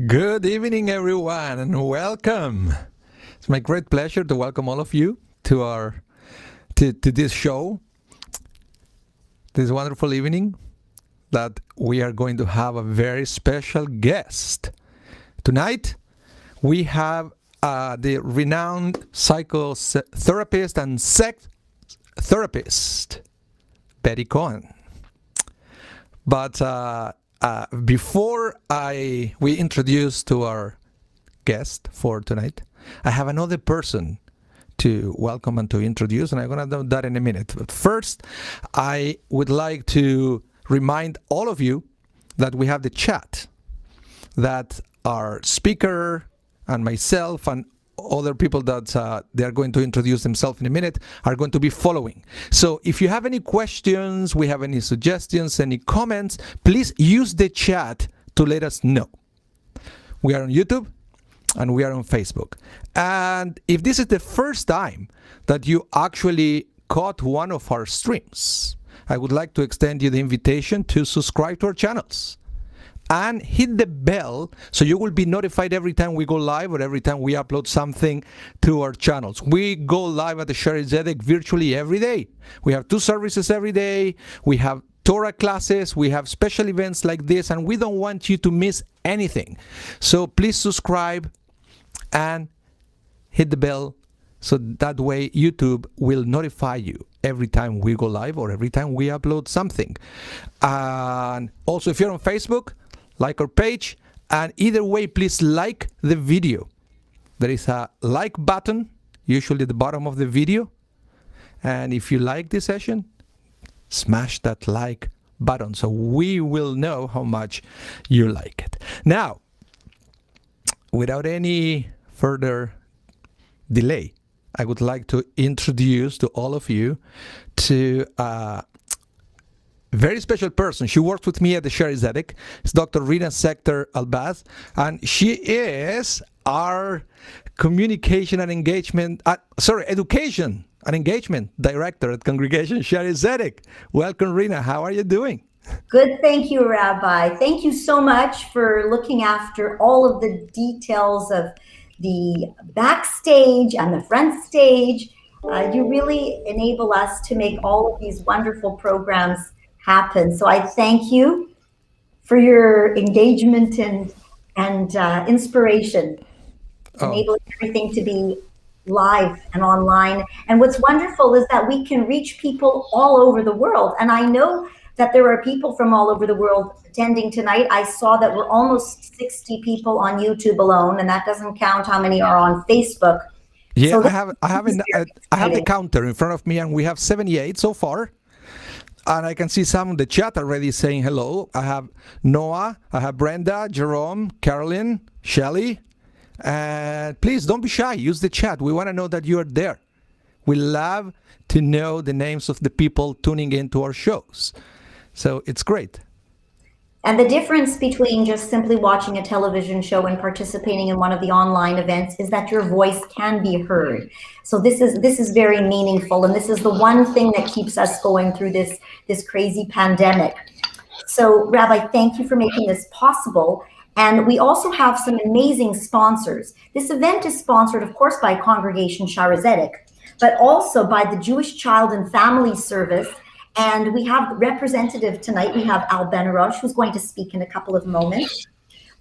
Good evening, everyone, and welcome. It's my great pleasure to welcome all of you to our to this show, this wonderful evening that we are going to have a very special guest. Tonight, we have the renowned psychotherapist and sex therapist, Beatty Cohan. But before we introduce to our guest for tonight, I have another person to welcome and to introduce, and I'm going to do that in a minute. But first, I would like to remind all of you that we have the chat that our speaker and myself and other people that they're going to introduce themselves in a minute are going to be following. So if you have any questions, we have any suggestions, any comments, please use the chat to let us know. We are on YouTube and we are on Facebook. And if this is the first time that you actually caught one of our streams, I would like to extend you the invitation to subscribe to our channels and hit the bell so you will be notified every time we go live or every time we upload something to our channels. We go live at the Sherry Zedek virtually every day. We have 2 services every day. We have Torah classes. We have special events like this, and we don't want you to miss anything. So please subscribe and hit the bell so that way YouTube will notify you every time we go live or every time we upload something. And also, if you're on Facebook, like our page, and either way, please like the video. There is a like button, usually at the bottom of the video. And if you like this session, smash that like button so we will know how much you like it. Now, without any further delay, I would like to introduce to all of you to very special person. She works with me at the Sherry Zedek. It's Dr. Rina Sector Albaz, and she is our education and engagement director at Congregation Sherry Zedek. Welcome, Rina. How are you doing? Good, thank you, Rabbi. Thank you so much for looking after all of the details of the backstage and the front stage. You really enable us to make all of these wonderful programs happen. So I thank you for your engagement and inspiration, enabling everything to be live and online. And what's wonderful is that we can reach people all over the world. And I know that there are people from all over the world attending tonight. I saw that we're almost 60 people on YouTube alone, and that doesn't count how many are on Facebook. Yeah, so I have the counter in front of me, and we have 78 so far. And I can see some in the chat already saying hello. I have Noah, I have Brenda, Jerome, Carolyn, Shelly. And please don't be shy. Use the chat. We want to know that you are there. We love to know the names of the people tuning into our shows. So it's great. And the difference between just simply watching a television show and participating in one of the online events is that your voice can be heard. So this is very meaningful, and this is the one thing that keeps us going through this crazy pandemic. So Rabbi, thank you for making this possible. And we also have some amazing sponsors. This event is sponsored, of course, by Congregation Sherry Zedek, but also by the Jewish Child and Family Service. And we have representative tonight. We have Al Ben-Arosh, who's going to speak in a couple of moments.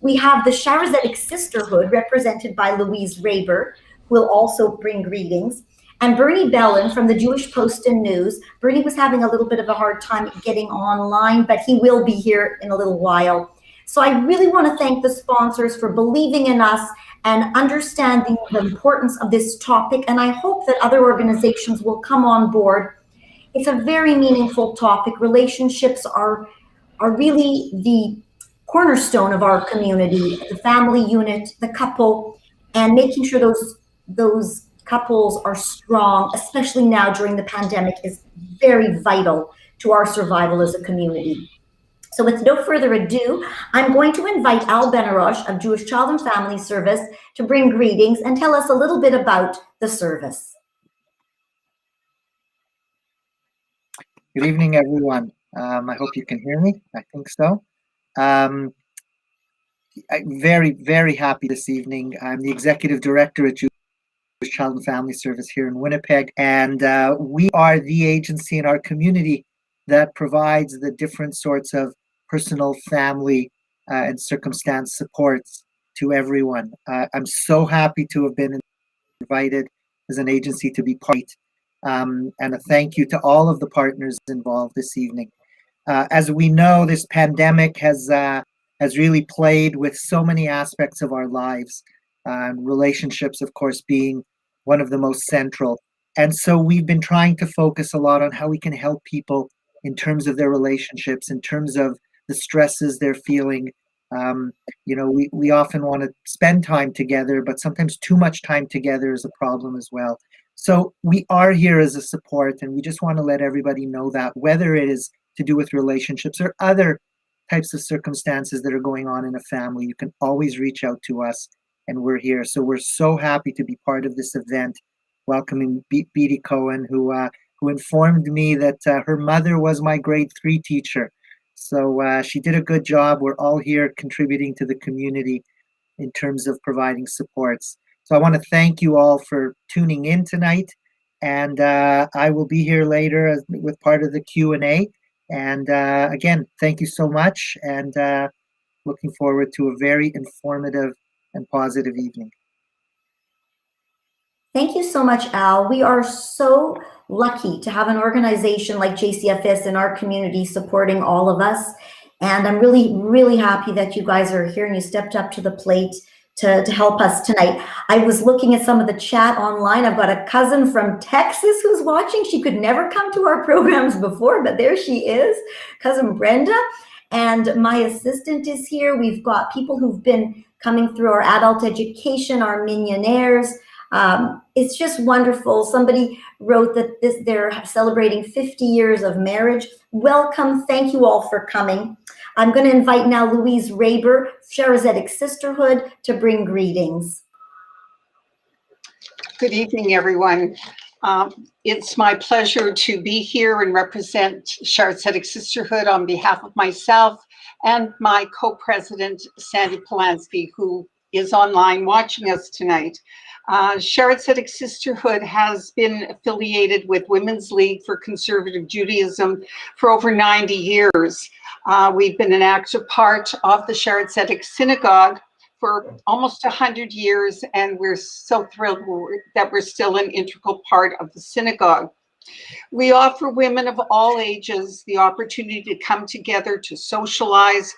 We have the Sherry Zedek Sisterhood, represented by Louise Raber, who will also bring greetings. And Bernie Bellin from the Jewish Post and News. Bernie was having a little bit of a hard time getting online, but he will be here in a little while. So I really want to thank the sponsors for believing in us and understanding the importance of this topic. And I hope that other organizations will come on board. It's a very meaningful topic. Relationships are really the cornerstone of our community, the family unit, the couple, and making sure those couples are strong, especially now during the pandemic, is very vital to our survival as a community. So with no further ado, I'm going to invite Al Ben-Arosh of Jewish Child and Family Service to bring greetings and tell us a little bit about the service. Good evening, everyone. I hope you can hear me. I think so. I'm very, very happy this evening. I'm the Executive Director at Jewish Child and Family Service here in Winnipeg, and we are the agency in our community that provides the different sorts of personal, family, and circumstance supports to everyone. I'm so happy to have been invited as an agency to be part, and a thank you to all of the partners involved this evening. As we know, this pandemic has really played with so many aspects of our lives, relationships, of course, being one of the most central. And so we've been trying to focus a lot on how we can help people in terms of their relationships, in terms of the stresses they're feeling. We often want to spend time together, but sometimes too much time together is a problem as well. So we are here as a support, and we just want to let everybody know that, whether it is to do with relationships or other types of circumstances that are going on in a family, you can always reach out to us, and we're here. So we're so happy to be part of this event, welcoming Beatty Cohan, who informed me that her mother was my grade 3 teacher. So she did a good job. We're all here contributing to the community in terms of providing supports. So I want to thank you all for tuning in tonight, and I will be here later with part of the Q&A. And again, thank you so much, and looking forward to a very informative and positive evening. Thank you so much, Al. We are so lucky to have an organization like JCFS in our community supporting all of us. And I'm really, really happy that you guys are here and you stepped up to the plate to help us tonight. I was looking at some of the chat online. I've got a cousin from Texas who's watching. She could never come to our programs before, but there she is, cousin Brenda. And my assistant is here. We've got people who've been coming through our adult education, our millionaires. It's just wonderful. Somebody wrote that they're celebrating 50 years of marriage. Welcome. Thank you all for coming. I'm going to invite now Louise Raber, Sharazetic Sisterhood, to bring greetings. Good evening, everyone. It's my pleasure to be here and represent Sharazetic Sisterhood on behalf of myself and my co-president, Sandy Polanski, who is online watching us tonight. Sharazetic Sisterhood has been affiliated with Women's League for Conservative Judaism for over 90 years. We've been an active part of the Sharazetic Synagogue for almost 100 years, and we're so thrilled that we're still an integral part of the synagogue. We offer women of all ages the opportunity to come together to socialize,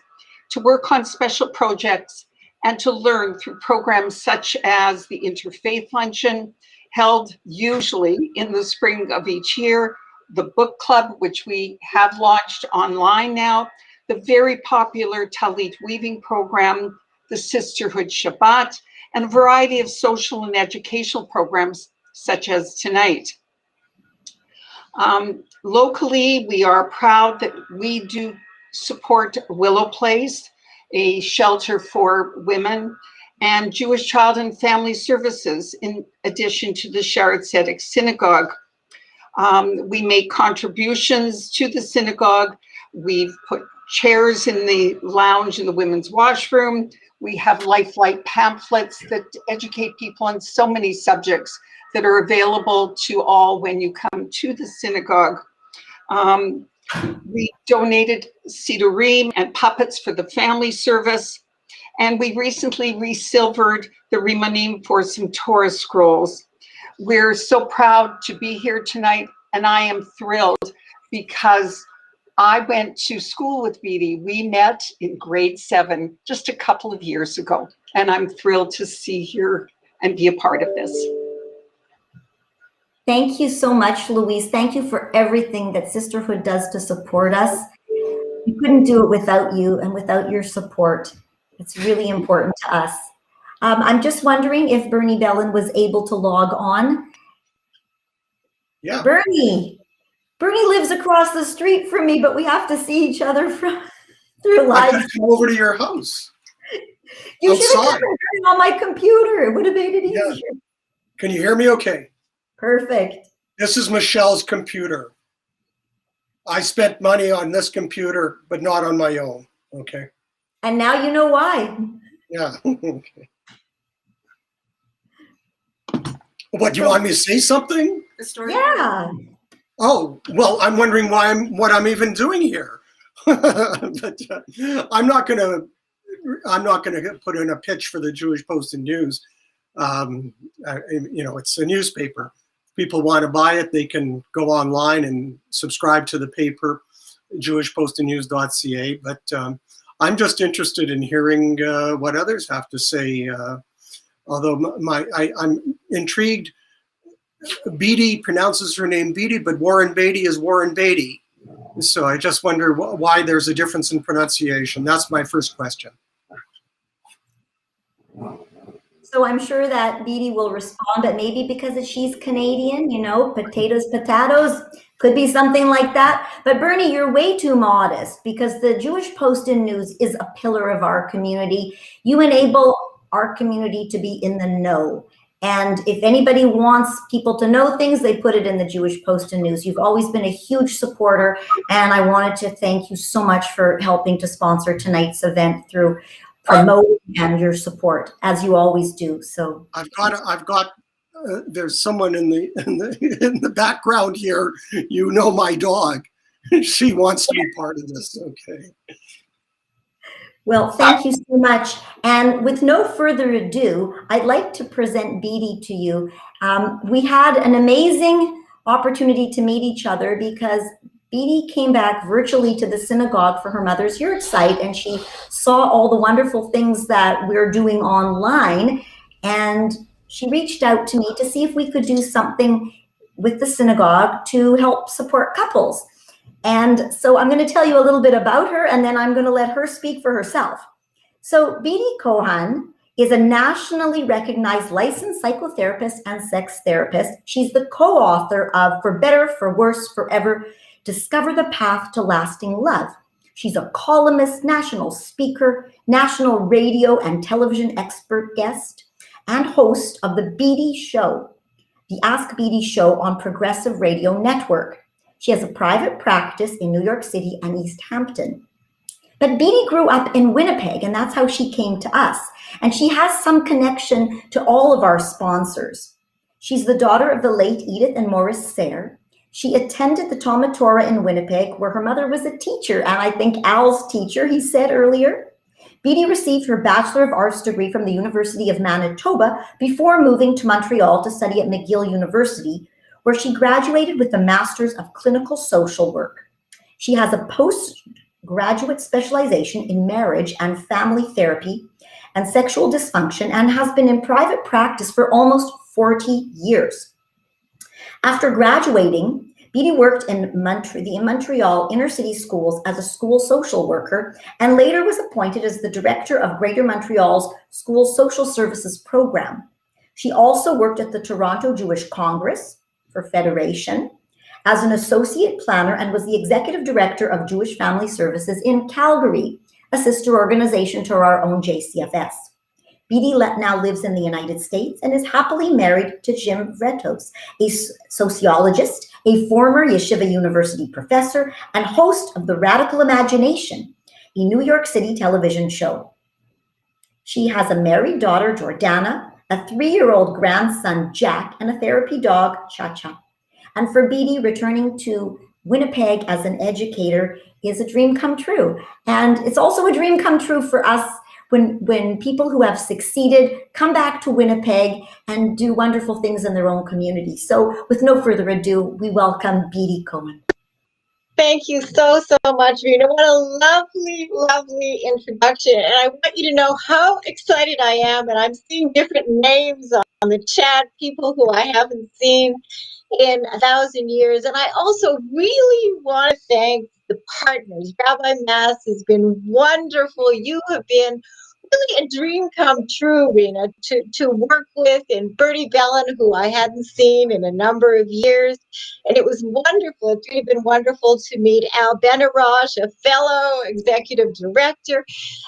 to work on special projects, and to learn through programs such as the Interfaith Luncheon, held usually in the spring of each year, the book club, which we have launched online now, the very popular Talit weaving program, the Sisterhood Shabbat, and a variety of social and educational programs such as tonight. Locally, we are proud that we do support Willow Place, a shelter for women, and Jewish Child and Family Services, in addition to the Sharazetic Synagogue. We make contributions to the synagogue. We've put chairs in the lounge in the women's washroom. We have Lifelike pamphlets that educate people on so many subjects that are available to all when you come to the synagogue. We donated sidurim and puppets for the family service, and we recently resilvered the Rimanim for some Torah scrolls. We're so proud to be here tonight, and I am thrilled because I went to school with Beatty. We met in grade 7 just a couple of years ago, and I'm thrilled to see here and be a part of this. Thank you so much, Louise. Thank you for everything that Sisterhood does to support us. We couldn't do it without you and without your support. It's really important to us. I'm just wondering if Bernie Bellin was able to log on. Yeah. Bernie lives across the street from me, but we have to see each other through live. I could come over to your house. You should have done it on my computer. It would have made it easier. Yeah. Can you hear me okay? Perfect. This is Michelle's computer. I spent money on this computer, but not on my own, okay? And now you know why. Yeah. What, do you want me to say something? The story. Yeah. Oh, well, I'm wondering what I'm even doing here. But I'm not gonna put in a pitch for the Jewish Post and News. It's a newspaper. If people want to buy it, they can go online and subscribe to the paper, jewishpostandnews.ca. But I'm just interested in hearing what others have to say. Although I'm intrigued. Beatty pronounces her name Beatty, but Warren Beatty is Warren Beatty. So I just wonder why there's a difference in pronunciation. That's my first question. So I'm sure that Beatty will respond, but maybe because she's Canadian, potatoes, could be something like that. But Bernie, you're way too modest, because the Jewish Post and News is a pillar of our community. You enable our community to be in the know. And if anybody wants people to know things, they put it in the Jewish Post and News. You've always been a huge supporter, and I wanted to thank you so much for helping to sponsor tonight's event through promoting and your support, as you always do. So I've got. There's someone in the background here. My dog. She wants to be part of this. Okay. Well, thank you so much. And with no further ado, I'd like to present Beatty to you. We had an amazing opportunity to meet each other because Beatty came back virtually to the synagogue for her mother's yurt site, and she saw all the wonderful things that we're doing online. And she reached out to me to see if we could do something with the synagogue to help support couples. And so I'm going to tell you a little bit about her, and then I'm going to let her speak for herself. So Beatty Cohan is a nationally recognized licensed psychotherapist and sex therapist. She's the co-author of For Better, For Worse, Forever, Discover the Path to Lasting Love. She's a columnist, national speaker, national radio and television expert guest, and host of the Beatty Show, the Ask Beatty Show on Progressive Radio Network. She has a private practice in New York City and East Hampton. But Beatty grew up in Winnipeg, and that's how she came to us. And she has some connection to all of our sponsors. She's the daughter of the late Edith and Morris Sayre. She attended the Talmud Torah in Winnipeg, where her mother was a teacher, and I think Al's teacher, he said earlier. Beatty received her Bachelor of Arts degree from the University of Manitoba before moving to Montreal to study at McGill University, where she graduated with a Master's of Clinical Social Work. She has a postgraduate specialization in marriage and family therapy and sexual dysfunction, and has been in private practice for almost 40 years. After graduating, Beatty worked in the Montreal inner city schools as a school social worker, and later was appointed as the director of Greater Montreal's School Social Services Program. She also worked at the Toronto Jewish Congress for Federation as an associate planner, and was the executive director of Jewish Family Services in Calgary, a sister organization to our own JCFS. Beatty now lives in the United States and is happily married to Jim Vretos, a sociologist, a former Yeshiva University professor, and host of The Radical Imagination, a New York City television show. She has a married daughter, Jordana, a 3-year-old grandson, Jack, and a therapy dog, Cha-Cha. And for Beatty, returning to Winnipeg as an educator is a dream come true. And it's also a dream come true for us when people who have succeeded come back to Winnipeg and do wonderful things in their own community. So with no further ado, we welcome Beatty Cohan. Thank you so much, Rena. What a lovely, lovely introduction. And I want you to know how excited I am. And I'm seeing different names on the chat, people who I haven't seen in 1,000 years. And I also really want to thank the partners. Rabbi Mass has been wonderful. You have been really a dream come true, Rena, to work with, and Bertie Bellin, who I hadn't seen in a number of years. And it was wonderful. It's really been wonderful to meet Al Benarosh, a fellow executive director,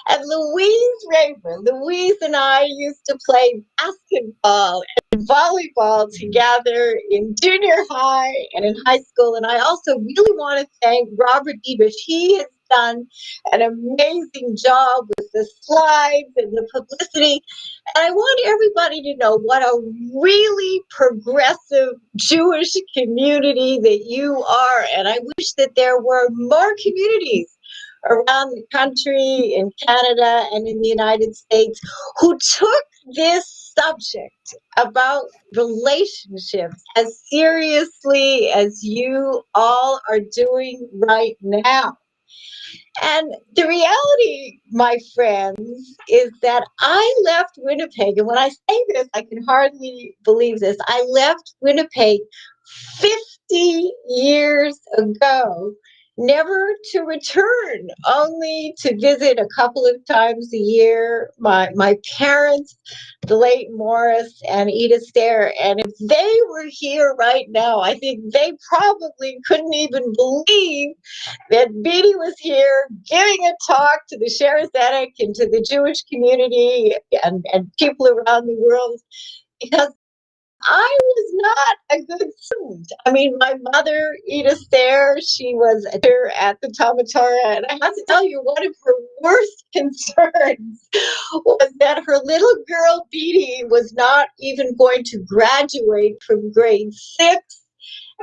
and Louise Raver. Louise and I used to play basketball and volleyball together in junior high and in high school. And I also really want to thank Robert Ebish. He has done an amazing job with the slides and the publicity. And I want everybody to know what a really progressive Jewish community that you are. And I wish that there were more communities around the country, in Canada and in the United States, who took this subject about relationships as seriously as you all are doing right now. And the reality, my friends, is that I left Winnipeg. And when I say this, I can hardly believe this. I left Winnipeg 50 years ago, never to return, only to visit a couple of times a year. My parents, the late Morris and Edith Stair, and if they were here right now, I think they probably couldn't even believe that Beatty was here giving a talk to the Sharezetic and to the Jewish community and people around the world, because I was not a good student. I mean, my mother, Edith Stair, she was a teacher at the Talmud Torah, and I have to tell you, one of her worst concerns was that her little girl, Beatty, was not even going to graduate from grade 6.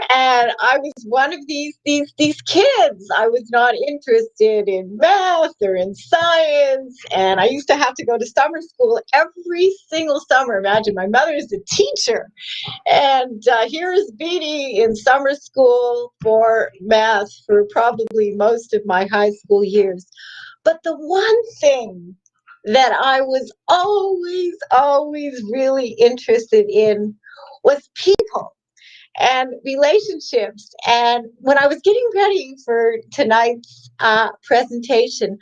And I was one of these kids. I was not interested in math or in science. And I used to have to go to summer school every single summer. Imagine, my mother is a teacher. And here's Beatty in summer school for math for probably most of my high school years. But the one thing that I was always really interested in was people and relationships. And when I was getting ready for tonight's presentation,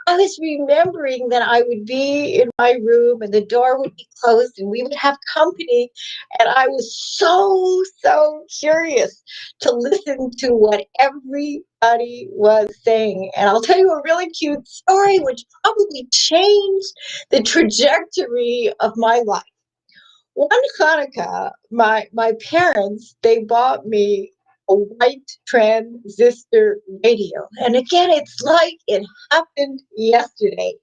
I was remembering that I would be in my room and the door would be closed and we would have company. And I was so curious to listen to what everybody was saying. And I'll tell you a really cute story, which probably changed the trajectory of my life. One Hanukkah, my parents, they bought me a white transistor radio. And again, it's like it happened yesterday.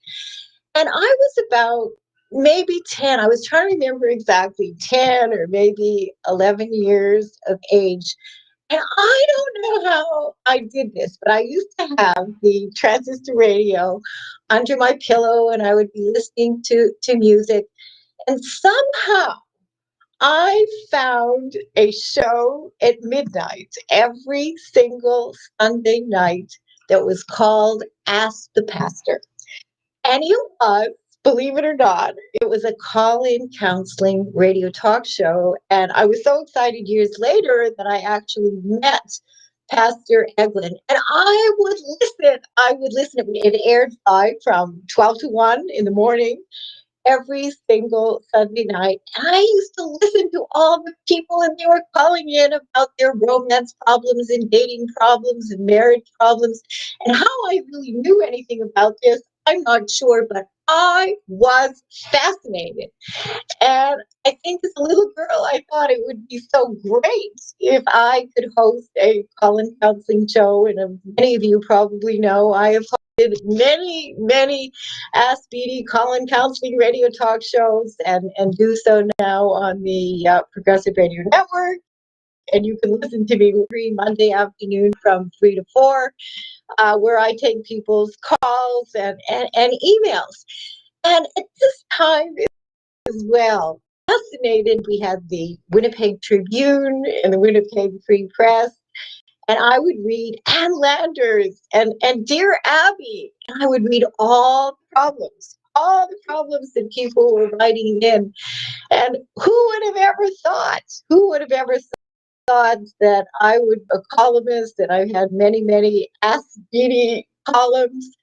And I was about maybe 10. I was trying to remember exactly, 10 or maybe 11 years of age. And I don't know how I did this, but I used to have the transistor radio under my pillow and I would be listening to music. And somehow I found a show at midnight every single Sunday night that was called Ask the Pastor. And it was, believe it or not, it was a call-in counseling radio talk show. And I was so excited years later that I actually met Pastor Eglin. And I would listen. It aired live from 12 to 1 in the morning every single Sunday night. And I used to listen to all the people, and they were calling in about their romance problems and dating problems and marriage problems. And how I really knew anything about this, I'm not sure, but I was fascinated. And I think as a little girl, I thought it would be so great if I could host a call-in counseling show. And many of you probably know I have hosted many Ask Beatty call-in counseling radio talk shows and do so now on the Progressive Radio Network. And you can listen to me every Monday afternoon from 3 to 4, where I take people's calls and emails. And at this time as well, fascinated, we had the Winnipeg Tribune and the Winnipeg Free Press. And I would read Ann Landers and Dear Abby. And I would read all the problems that people were writing in. And who would have ever thought that I would be a columnist, and I've had many Ask Beatty columns.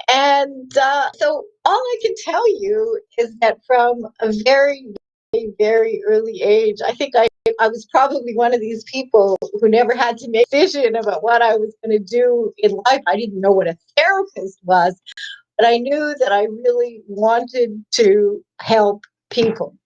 And so all I can tell you is that from a very early age, I think I was probably one of these people who never had to make a decision about what I was going to do in life. I didn't know what a therapist was, but I knew that I really wanted to help people.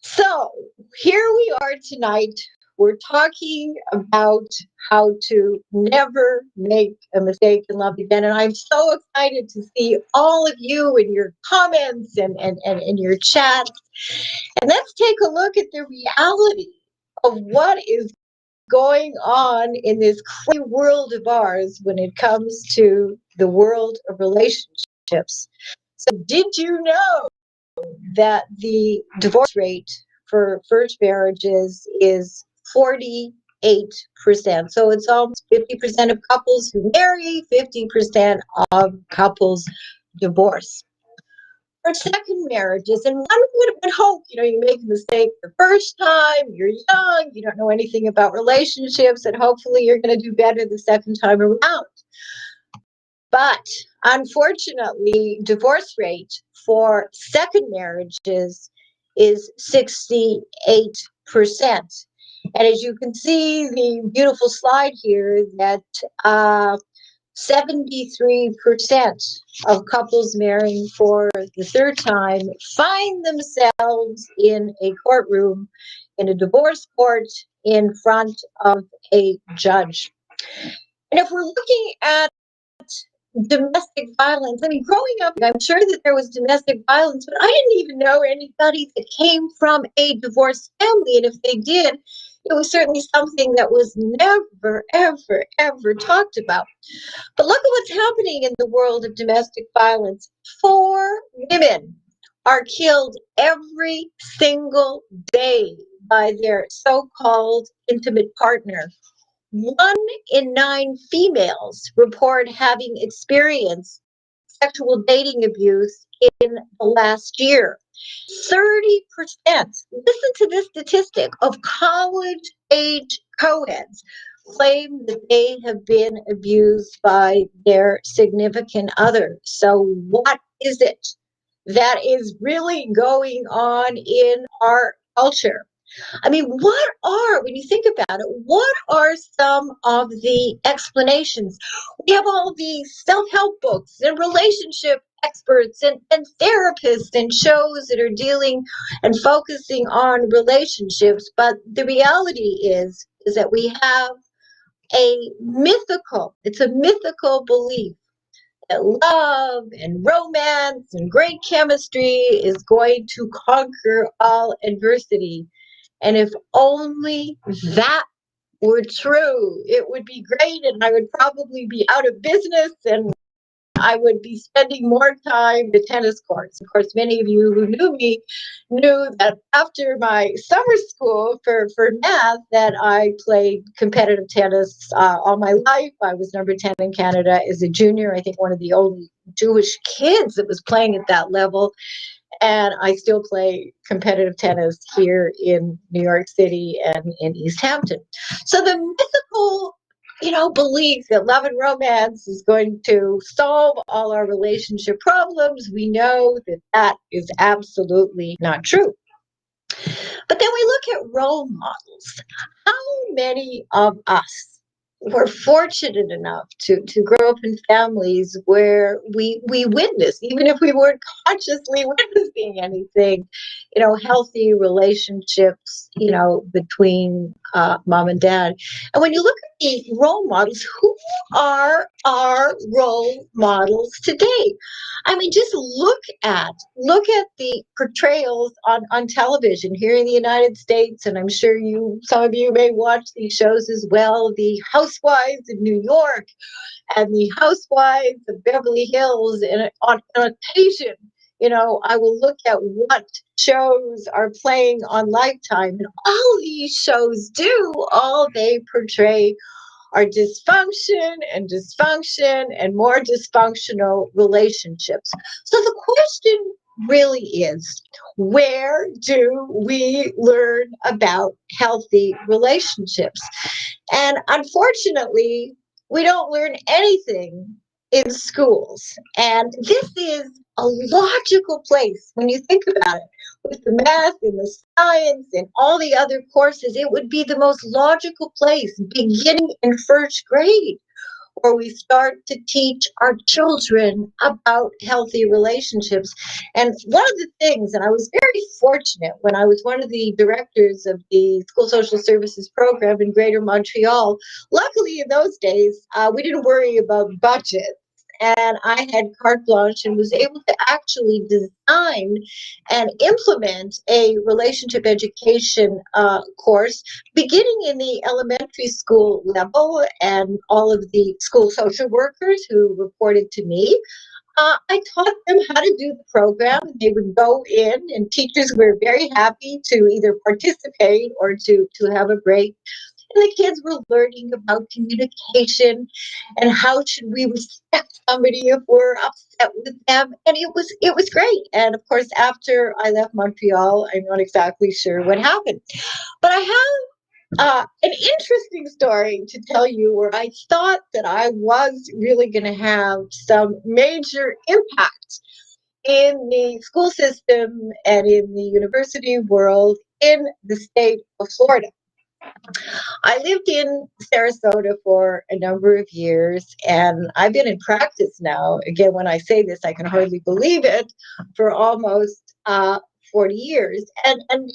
So here we are tonight We're talking about how to never make a mistake in love again. And I'm so excited to see all of you in your comments and in your chats. And let's take a look at the reality of what is going on in this crazy world of ours when it comes to the world of relationships. So did you know that the divorce rate for first marriages is 48%? So it's almost 50% of couples who marry, 50% of couples divorce. For second marriages, and one would hope, you make a mistake the first time, you're young, you don't know anything about relationships, and hopefully you're going to do better the second time around. But unfortunately, divorce rate for second marriages is 68%. And as you can see, the beautiful slide here, that 73% of couples marrying for the third time find themselves in a courtroom, in a divorce court, in front of a judge. And if we're looking at domestic violence, I mean, growing up, I'm sure that there was domestic violence, but I didn't even know anybody that came from a divorced family. And if they did, it was certainly something that was never, ever, ever talked about. But look at what's happening in the world of domestic violence. 4 women are killed every single day by their so-called intimate partner. 1 in 9 females report having experienced sexual dating abuse in the last year. 30%, listen to this statistic, of college-age co-eds claim that they have been abused by their significant other. So what is it that is really going on in our culture? I mean, when you think about it, what are some of the explanations? We have all these self-help books and relationship experts and therapists and shows that are dealing and focusing on relationships. But the reality is that we have it's a mythical belief that love and romance and great chemistry is going to conquer all adversity. And if only that were true, it would be great, and I would probably be out of business, and I would be spending more time at tennis courts. Of course, many of you who knew me knew that after my summer school for math, that I played competitive tennis all my life. I was number 10 in Canada as a junior. I think one of the only Jewish kids that was playing at that level. And I still play competitive tennis here in New York City and in East Hampton. So the mythical, belief that love and romance is going to solve all our relationship problems, we know that that is absolutely not true. But then we look at role models. How many of us were fortunate enough to grow up in families where we witnessed, even if we weren't consciously witnessing anything, healthy relationships, between mom and dad. And when you look at the role models, who are our role models today? I mean, just look at the portrayals on television here in the United States, and I'm sure some of you may watch these shows as well. The Housewives of New York and the Housewives of Beverly Hills, and on occasion, I will look at what shows are playing on Lifetime, and all these shows all they portray are dysfunction and more dysfunctional relationships. So the question really is, where do we learn about healthy relationships? And unfortunately, we don't learn anything in schools. And this is a logical place when you think about it. With the math and the science and all the other courses, it would be the most logical place, beginning in first grade, where we start to teach our children about healthy relationships. And one of the things, and I was very fortunate when I was one of the directors of the School Social Services program in Greater Montreal. Luckily, in those days, we didn't worry about budget. And I had carte blanche and was able to actually design and implement a relationship education course beginning in the elementary school level, and all of the school social workers who reported to me. I taught them how to do the program. They would go in, and teachers were very happy to either participate or to have a break. And the kids were learning about communication and how should we respect somebody if we're upset with them. And it was great. And of course, after I left Montreal, I'm not exactly sure what happened. But I have an interesting story to tell you where I thought that I was really going to have some major impact in the school system and in the university world in the state of Florida. I lived in Sarasota for a number of years, and I've been in practice now. Again, when I say this, I can hardly believe it, for almost 40 years. And in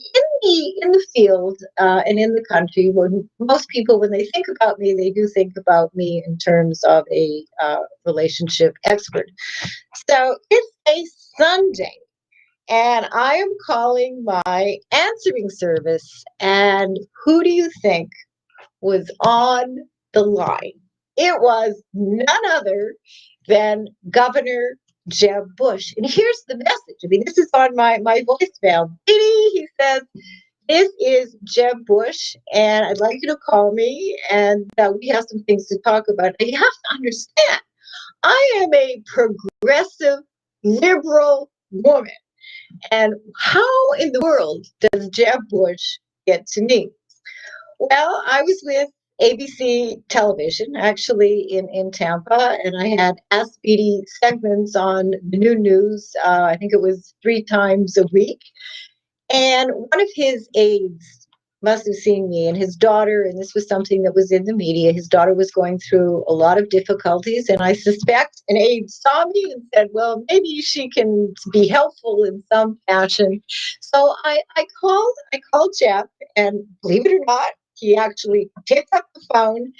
the field and in the country, when most people, when they think about me, they do think about me in terms of a relationship expert. So it's a Sunday, and I am calling my answering service. And who do you think was on the line? It was none other than Governor Jeb Bush. And here's the message. I mean, this is on my voicemail. Beatty, he says, this is Jeb Bush, and I'd like you to call me, and we have some things to talk about. And you have to understand, I am a progressive, liberal woman. And how in the world does Jeb Bush get to me? Well, I was with ABC television, actually in Tampa, and I had Ask Beatty segments on the new news. I think it was 3 times a week. And one of his aides must have seen me, and his daughter, and this was something that was in the media, his daughter was going through a lot of difficulties, and I suspect an aide saw me and said, well, maybe she can be helpful in some fashion. So I called Jeff, and believe it or not, he actually picked up the phone,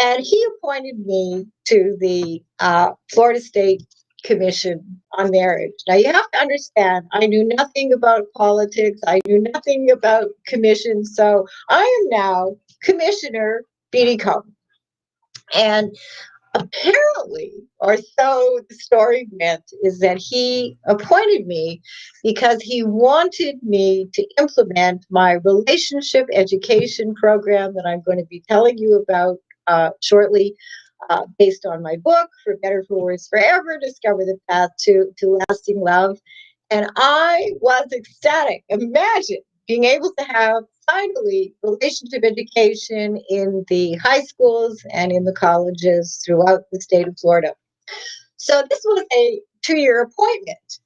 and he appointed me to the Florida State Commission on Marriage. Now, you have to understand, I knew nothing about politics. I knew nothing about commissions. So I am now Commissioner Beatty Cohan. And apparently, or so the story went, is that he appointed me because he wanted me to implement my relationship education program that I'm going to be telling you about shortly, based on my book, For Better, For Worse, Forever, Discover the Path to Lasting Love. And I was ecstatic. Imagine being able to have finally relationship education in the high schools and in the colleges throughout the state of Florida. So this was a 2-year appointment.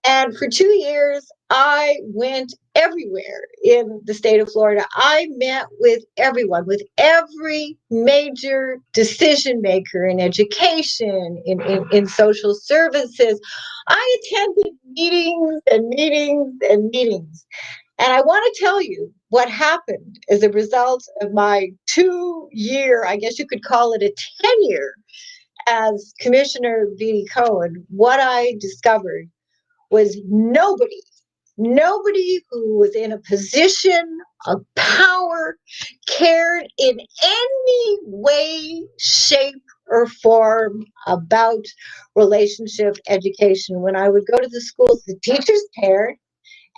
And for 2 years, I went everywhere in the state of Florida. I met with everyone, with every major decision maker in education, in social services. I attended meetings and meetings and meetings. And I want to tell you what happened as a result of my 2-year, I guess you could call it a tenure as Commissioner Beatty Cohan. What I discovered was nobody who was in a position of power cared in any way, shape, or form about relationship education. When I would go to the schools, the teachers cared,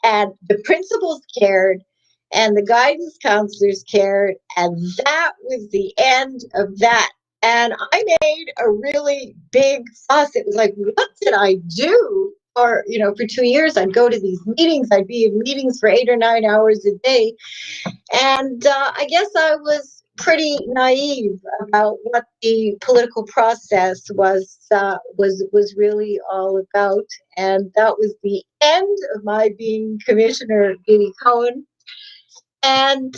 and the principals cared, and the guidance counselors cared, and that was the end of that. And I made a really big fuss. It was like, what did I do? Or, for 2 years, I'd go to these meetings. I'd be in meetings for 8 or 9 hours a day. And I guess I was pretty naive about what the political process was really all about. And that was the end of my being Commissioner Beatty Cohan. And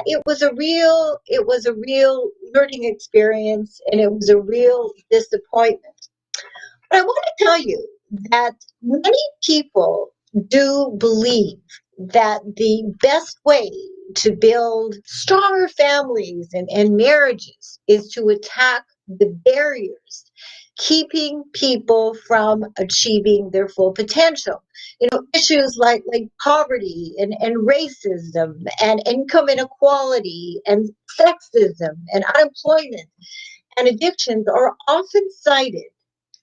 it was a real learning experience, and it was a real disappointment. But I want to tell you that many people do believe that the best way to build stronger families and marriages is to attack the barriers keeping people from achieving their full potential. Issues like poverty and racism and income inequality and sexism and unemployment and addictions are often cited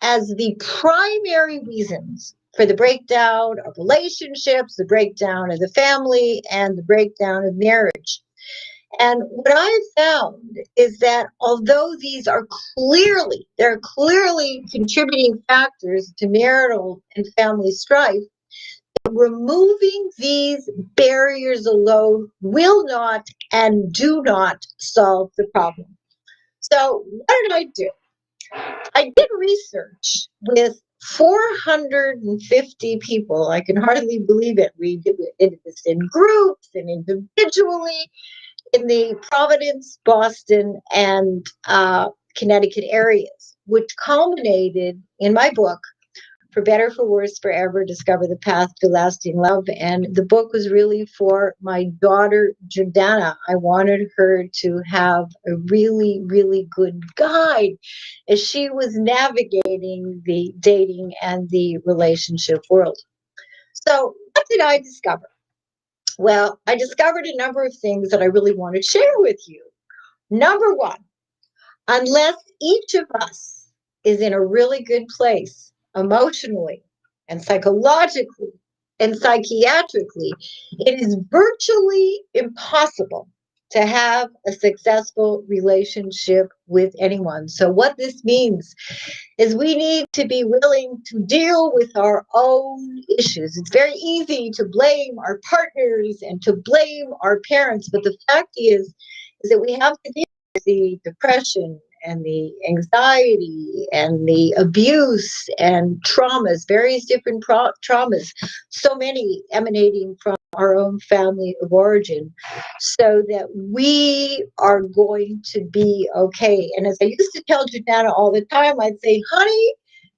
as the primary reasons for the breakdown of relationships, the breakdown of the family, and the breakdown of marriage. And what I've found is that although these are clearly contributing factors to marital and family strife, removing these barriers alone will not and do not solve the problem. So what did I do? I did research with 450 people. I can hardly believe it. We did this in groups and individually in the Providence, Boston, and Connecticut areas, which culminated in my book, For Better, For Worse, Forever, Discover the Path to Lasting Love. And the book was really for my daughter, Jordana. I wanted her to have a really, really good guide as she was navigating the dating and the relationship world. So what did I discover? Well, I discovered a number of things that I really want to share with you. Number one, unless each of us is in a really good place emotionally and psychologically and psychiatrically, it is virtually impossible to have a successful relationship with anyone. So what this means is we need to be willing to deal with our own issues. It's very easy to blame our partners and to blame our parents, but the fact is that we have to deal with the depression and the anxiety and the abuse and traumas, various different traumas, so many emanating from our own family of origin, so that we are going to be okay. And as I used to tell Jordana all the time, I'd say, honey,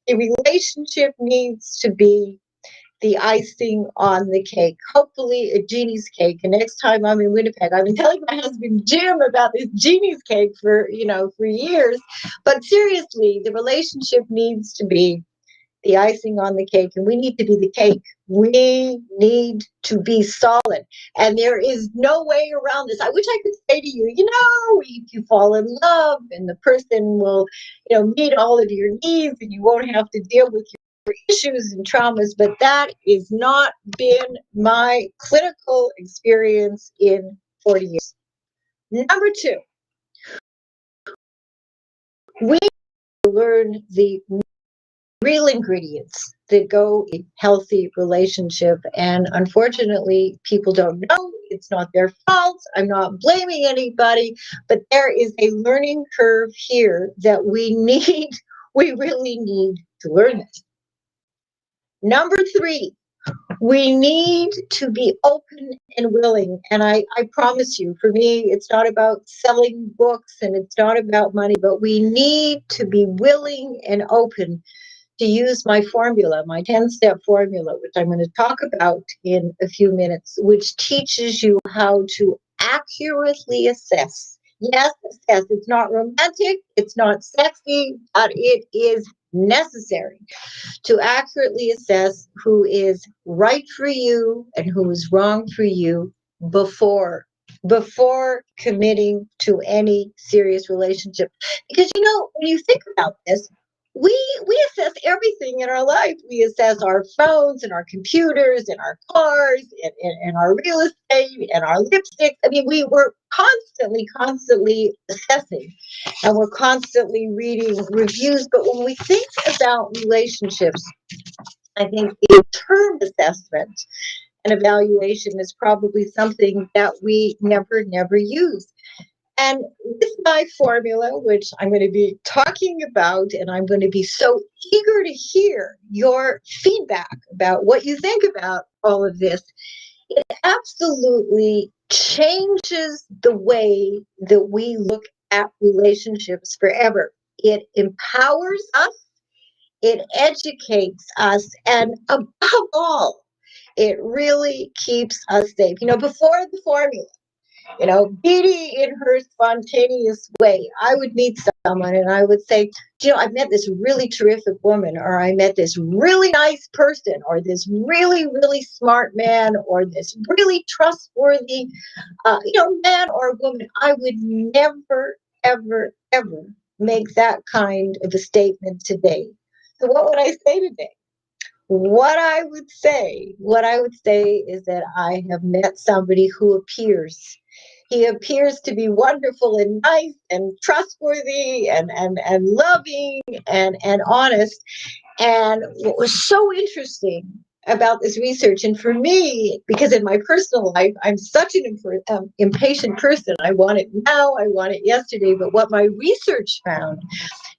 the relationship needs to be the icing on the cake, hopefully a genie's cake. And next time I'm in Winnipeg, I've been telling my husband Jim about this genie's cake for years. But seriously, the relationship needs to be the icing on the cake, and we need to be the cake. We need to be solid, and there is no way around this. I wish I could say to you, if you fall in love and the person will, meet all of your needs, and you won't have to deal with your issues and traumas, but that has not been my clinical experience in 40 years. Number two, we learn the real ingredients that go in healthy relationship, and unfortunately people don't know. It's not their fault. I'm not blaming anybody, but there is a learning curve here that we really need to learn it. Number three, we need to be open and willing. And I promise you, for me, it's not about selling books and it's not about money, but we need to be willing and open to use my formula, my 10-step formula, which I'm going to talk about in a few minutes, which teaches you how to accurately assess. Yes, assess. It's not romantic, it's not sexy, but it is necessary to accurately assess who is right for you and who is wrong for you before committing to any serious relationship. Because when you think about this, we assess everything in our life. We assess our phones and our computers and our cars and our real estate and our lipstick. I mean, we're constantly assessing, and we're constantly reading reviews. But when we think about relationships, I think the term assessment and evaluation is probably something that we never use. And with my formula, which I'm going to be talking about, and I'm going to be so eager to hear your feedback about what you think about all of this, it absolutely changes the way that we look at relationships forever. It empowers us, it educates us, and above all, it really keeps us safe. Before the formula, Beatty, in her spontaneous way, I would meet someone and I would say, I've met this really terrific woman, or I met this really nice person, or this really, really smart man, or this really trustworthy, man or woman. I would never, ever, ever make that kind of a statement today. So what would I say today? What I would say is that I have met somebody who he appears to be wonderful and nice and trustworthy and loving and honest. And what was so interesting about this research, and for me, because in my personal life, I'm such an impatient person. I want it now, I want it yesterday. But what my research found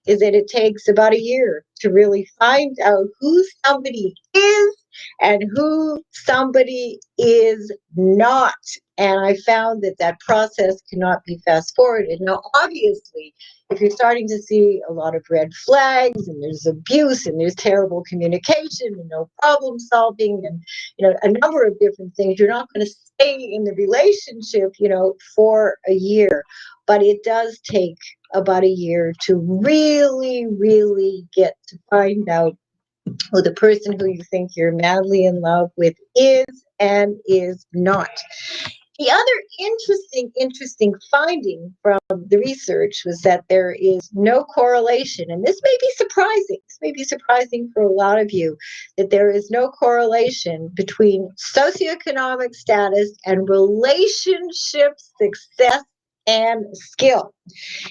is that it takes about a year to really find out who somebody is and who somebody is not. And I found that process cannot be fast forwarded. Now, obviously, if you're starting to see a lot of red flags and there's abuse and there's terrible communication and no problem solving and, a number of different things, you're not going to stay in the relationship, for a year. But it does take about a year to really, really get to find out who the person who you think you're madly in love with is and is not. The other interesting finding from the research was that there is no correlation, and this may be surprising. This may be surprising for a lot of you, that there is no correlation between socioeconomic status and relationship success and skill.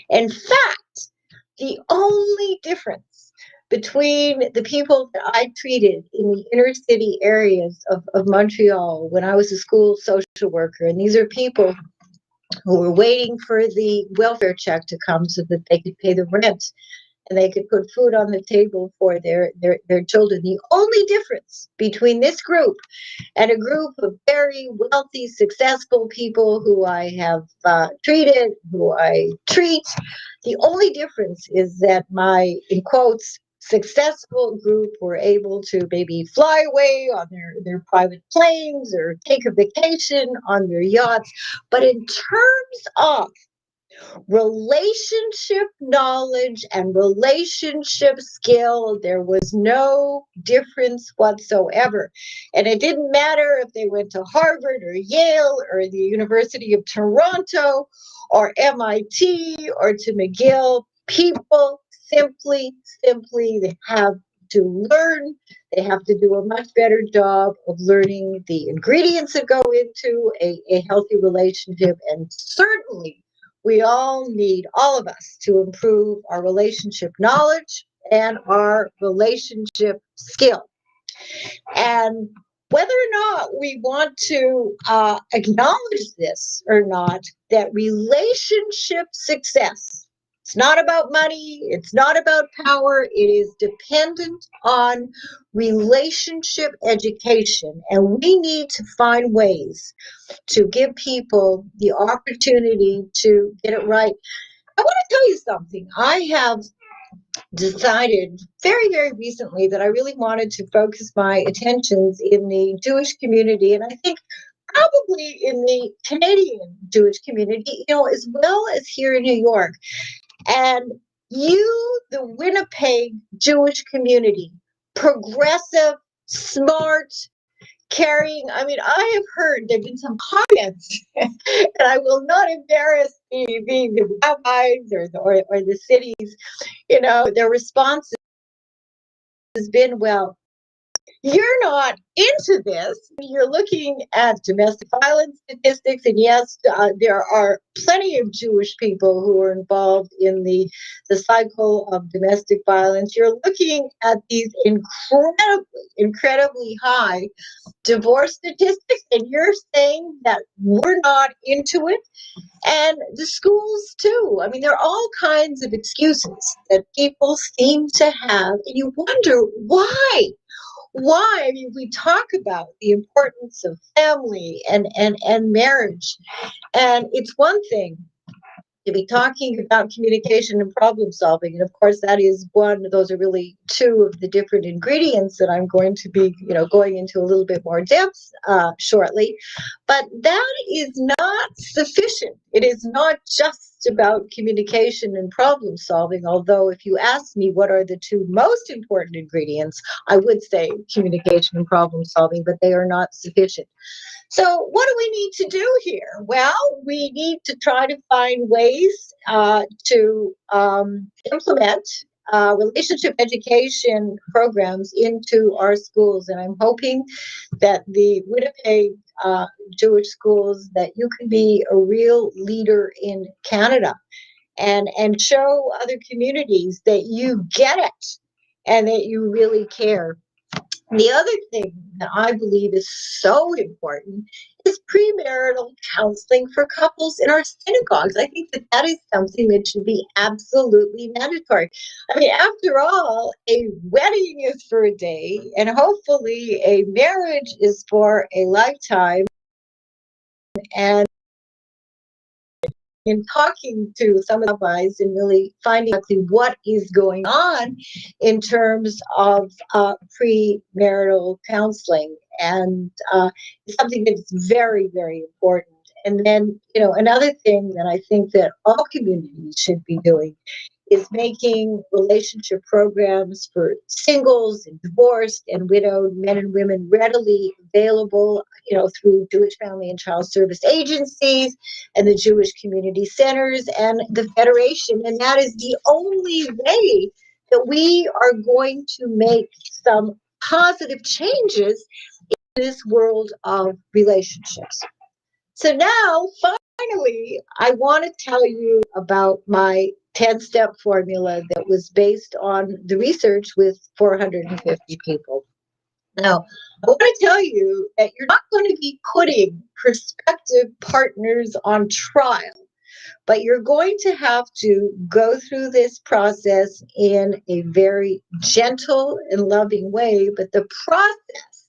In fact, the only difference between the people that I treated in the inner city areas of Montreal when I was a school social worker, and these are people who were waiting for the welfare check to come so that they could pay the rent and they could put food on the table for their children. The only difference between this group and a group of very wealthy, successful people who I have treated, who I treat, the only difference is that my, in quotes, successful group were able to maybe fly away on their private planes or take a vacation on their yachts. But in terms of relationship knowledge and relationship skill, there was no difference whatsoever. And it didn't matter if they went to Harvard or Yale or the University of Toronto or MIT or to McGill. People simply they have to learn. They have to do a much better job of learning the ingredients that go into a healthy relationship. And certainly we all need, all of us, to improve our relationship knowledge and our relationship skill. And whether or not we want to acknowledge this or not, that relationship success, it's not about money, it's not about power, it is dependent on relationship education. And we need to find ways to give people the opportunity to get it right. I want to tell you something. I have decided very, very recently that I really wanted to focus my attentions in the Jewish community, and I think probably in the Canadian Jewish community, as well as here in New York. And you, the Winnipeg Jewish community, progressive, smart, caring. I mean, I have heard there have been some comments, and I will not embarrass the rabbis or the cities. Their response has been, well, you're not into this. You're looking at domestic violence statistics, and yes, there are plenty of Jewish people who are involved in the cycle of domestic violence. You're looking at these incredibly high divorce statistics, and you're saying that we're not into it. And the schools too. I mean, there are all kinds of excuses that people seem to have, and you wonder why. why? I mean, we talk about the importance of family and marriage, and it's one thing to be talking about communication and problem solving. And of course, that is one, those are really two of the different ingredients that I'm going to be, going into a little bit more depth shortly. But that is not sufficient. It is not just about communication and problem solving. Although if you ask me what are the two most important ingredients, I would say communication and problem solving, but they are not sufficient. So what do we need to do here? Well, we need to try to find ways to implement relationship education programs into our schools. And I'm hoping that the Winnipeg Jewish schools, that you can be a real leader in Canada and show other communities that you get it and that you really care. The other thing that I believe is so important is premarital counseling for couples in our synagogues. I think that that is something that should be absolutely mandatory. I mean, after all, a wedding is for a day, and hopefully a marriage is for a lifetime. And in talking to some of the guys and really finding out what is going on in terms of premarital counseling, and it's something that's very, very important. And then, another thing that I think that all communities should be doing is making relationship programs for singles and divorced and widowed men and women readily available, through Jewish Family and Child Service agencies and the Jewish community centers and the Federation. And that is the only way that we are going to make some positive changes in this world of relationships. So now, finally, I want to tell you about my 10-step formula that was based on the research with 450 people. Now, I want to tell you that you're not going to be putting prospective partners on trial, but you're going to have to go through this process in a very gentle and loving way, but the process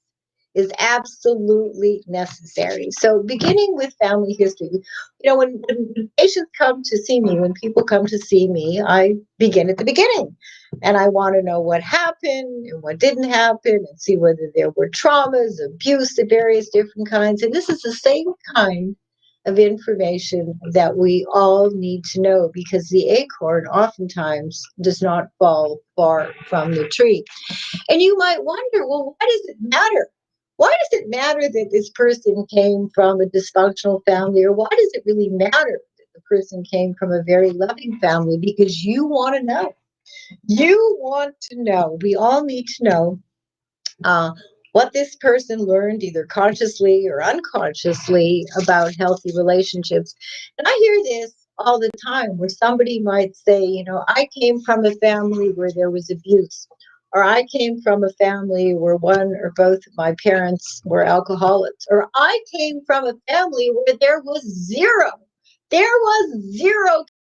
is absolutely necessary. So beginning with family history, when patients come to see me, when people come to see me, I begin at the beginning. And I want to know what happened and what didn't happen and see whether there were traumas, abuse of various different kinds. And this is the same kind of information that we all need to know, because the acorn oftentimes does not fall far from the tree. And you might wonder, well, why does it matter? Why does it matter that this person came from a dysfunctional family? Or why does it really matter that the person came from a very loving family? Because you want to know. You want to know. We all need to know what this person learned, either consciously or unconsciously, about healthy relationships. And I hear this all the time, where somebody might say, I came from a family where there was abuse. Or I came from a family where one or both of my parents were alcoholics. Or I came from a family where there was zero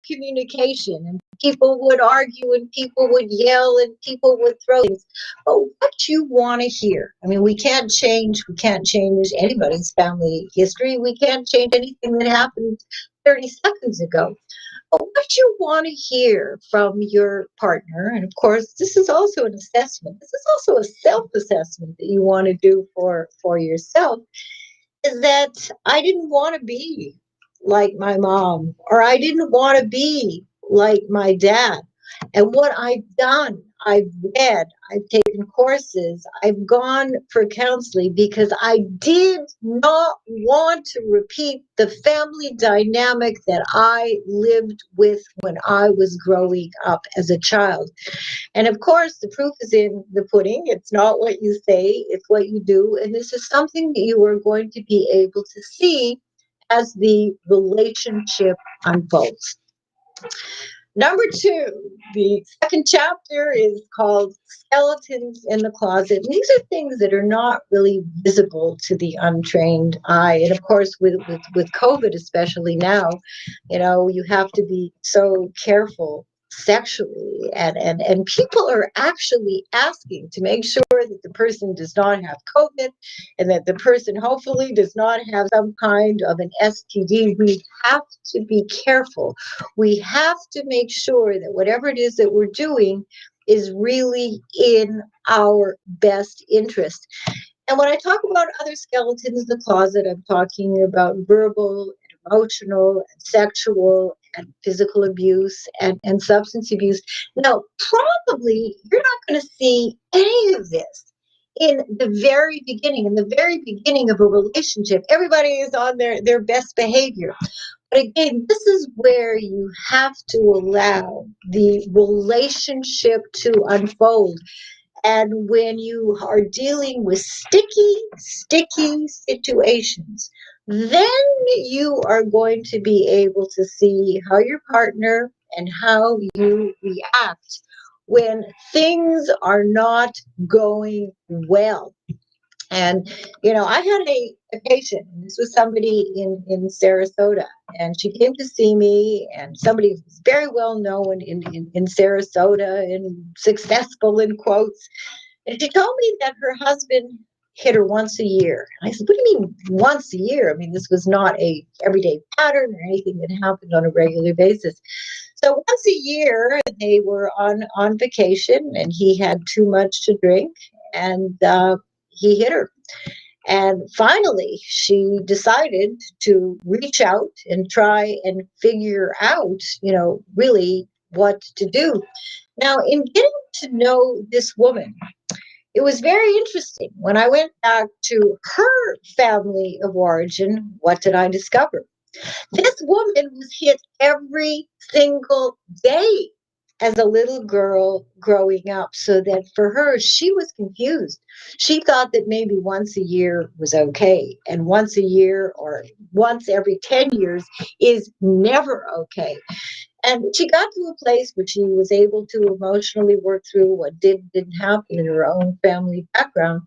communication, and people would argue and people would yell and people would throw things. But what you want to hear, I mean, we can't change anybody's family history. We can't change anything that happened 30 seconds ago. But what you want to hear from your partner, and of course, this is also an assessment. This is also a self-assessment that you want to do for yourself, is that I didn't want to be like my mom, or I didn't want to be like my dad. And what I've done, I've read, I've taken courses, I've gone for counseling, because I did not want to repeat the family dynamic that I lived with when I was growing up as a child. And of course, the proof is in the pudding. It's not what you say, it's what you do. And this is something that you are going to be able to see as the relationship unfolds. Number 2, the second chapter is called Skeletons in the Closet. And these are things that are not really visible to the untrained eye. And of course, with COVID, especially now, you have to be so careful. sexually, and people are actually asking to make sure that the person does not have COVID and that the person hopefully does not have some kind of an STD. We have to be careful. We have to make sure that whatever it is that we're doing is really in our best interest. And when I talk about other skeletons in the closet, I'm talking about verbal, and emotional, and sexual, and physical abuse, and substance abuse. Now, probably you're not going to see any of this in the very beginning. In the very beginning of a relationship, everybody is on their best behavior. But again, this is where you have to allow the relationship to unfold. And when you are dealing with sticky situations, then you are going to be able to see how your partner and how you react when things are not going well. And, I had a patient, and this was somebody in Sarasota, and she came to see me, and somebody who's very well known in Sarasota and successful in quotes. And she told me that her husband hit her once a year. And I said, what do you mean once a year? I mean, this was not a everyday pattern or anything that happened on a regular basis. So once a year, they were on vacation, and he had too much to drink, and he hit her. And finally, she decided to reach out and try and figure out, really what to do. Now, in getting to know this woman, it was very interesting. When I went back to her family of origin, what did I discover? This woman was hit every single day as a little girl growing up, so that for her, she was confused. She thought that maybe once a year was okay, and once a year or once every 10 years is never okay. And she got to a place where she was able to emotionally work through what didn't happen in her own family background.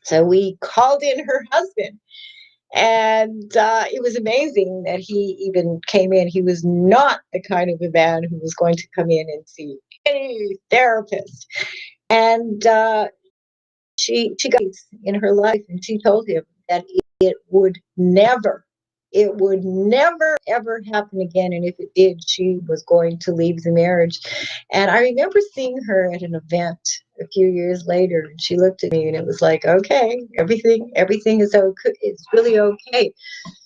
So we called in her husband. And it was amazing that he even came in. He was not the kind of a man who was going to come in and see any therapist. And she got in her life, and she told him that it would never ever happen again. And if it did, she was going to leave the marriage. And I remember seeing her at an event a few years later, and she looked at me, and it was like, okay, everything is okay. It's really okay.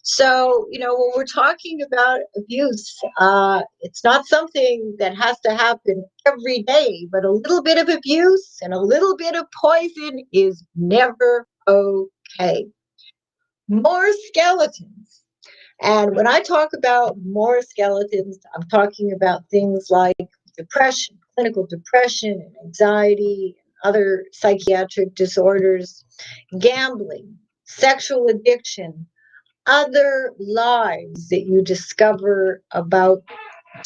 So, when we're talking about abuse, it's not something that has to happen every day, but a little bit of abuse and a little bit of poison is never okay. More skeletons. And when I talk about more skeletons, I'm talking about things like depression, clinical depression, and anxiety, and other psychiatric disorders, gambling, sexual addiction, other lies that you discover about